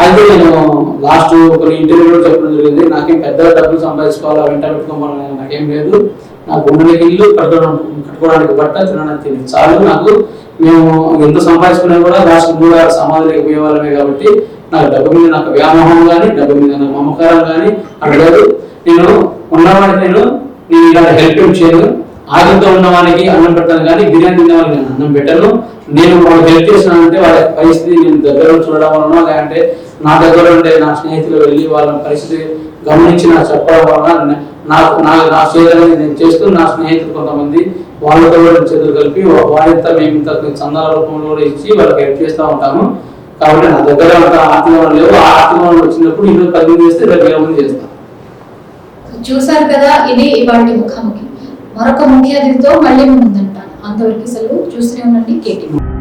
అయితే నేను లాస్ట్ కొన్ని ఇంటర్వ్యూలో చెప్పడం జరిగింది, నాకేం పెద్ద డబ్బులు సంపాదించుకోవాలా, వెంట పెట్టుకోవాలని నాకేం లేదు. నాకు ఉండడానికి ఇల్లు, కట్టుకోవడానికి బట్ట, తినడానికి చాలు. నాకు మేము ఎంత సంపాదించుకున్నా కూడా రాష్ట్ర 3-6 సమాధులకు పోయే వాళ్ళమే. కాబట్టి నాకు డబ్బు మీద నాకు వ్యామోహం కానీ, డబ్బు మీద నాకు మమకారం కానీ అడగదు. నేను ఉన్నవాడికి నేను ఇలాంటి హెల్ప్ చేయను. ఆకలితో ఉన్నవానికి అన్నం పెట్టాను కానీ బిర్యానీ తినే వాళ్ళకి నేను అన్నం పెట్టను. నేను వాళ్ళకి హెల్ప్ చేసినానంటే వాళ్ళ పరిస్థితి నేను దగ్గర చూడడం వలన, లేదంటే నా దగ్గర ఉండే నా స్నేహితులు వెళ్ళి వాళ్ళ పరిస్థితి గమనించి నాకు చెప్పడం వలన నా చేయాలని నేను చేస్తూ, నా స్నేహితులు కొంతమంది వాళ్ళతో కూడా చేతులు కలిపి వారింత మేము ఇంత చందాల రూపంలో కూడా ఇచ్చి వాళ్ళకి హెల్ప్ చేస్తూ ఉంటాము. కాబట్టి నా దగ్గర అంత ఆర్థిక వనరులు లేవు. ఆ ఆర్థిక వనరులు వచ్చినప్పుడు ఇందులో 10 చేస్తే 20 మంది చేస్తాను. చూసారు కదా, ఇది ఇవాళ ముఖాముఖి. మరొక ముఖ్య అతిథితో మళ్ళీ ముందుంటాను. అంతవరకు సెలవు. చూస్తూనే ఉండండి KTV.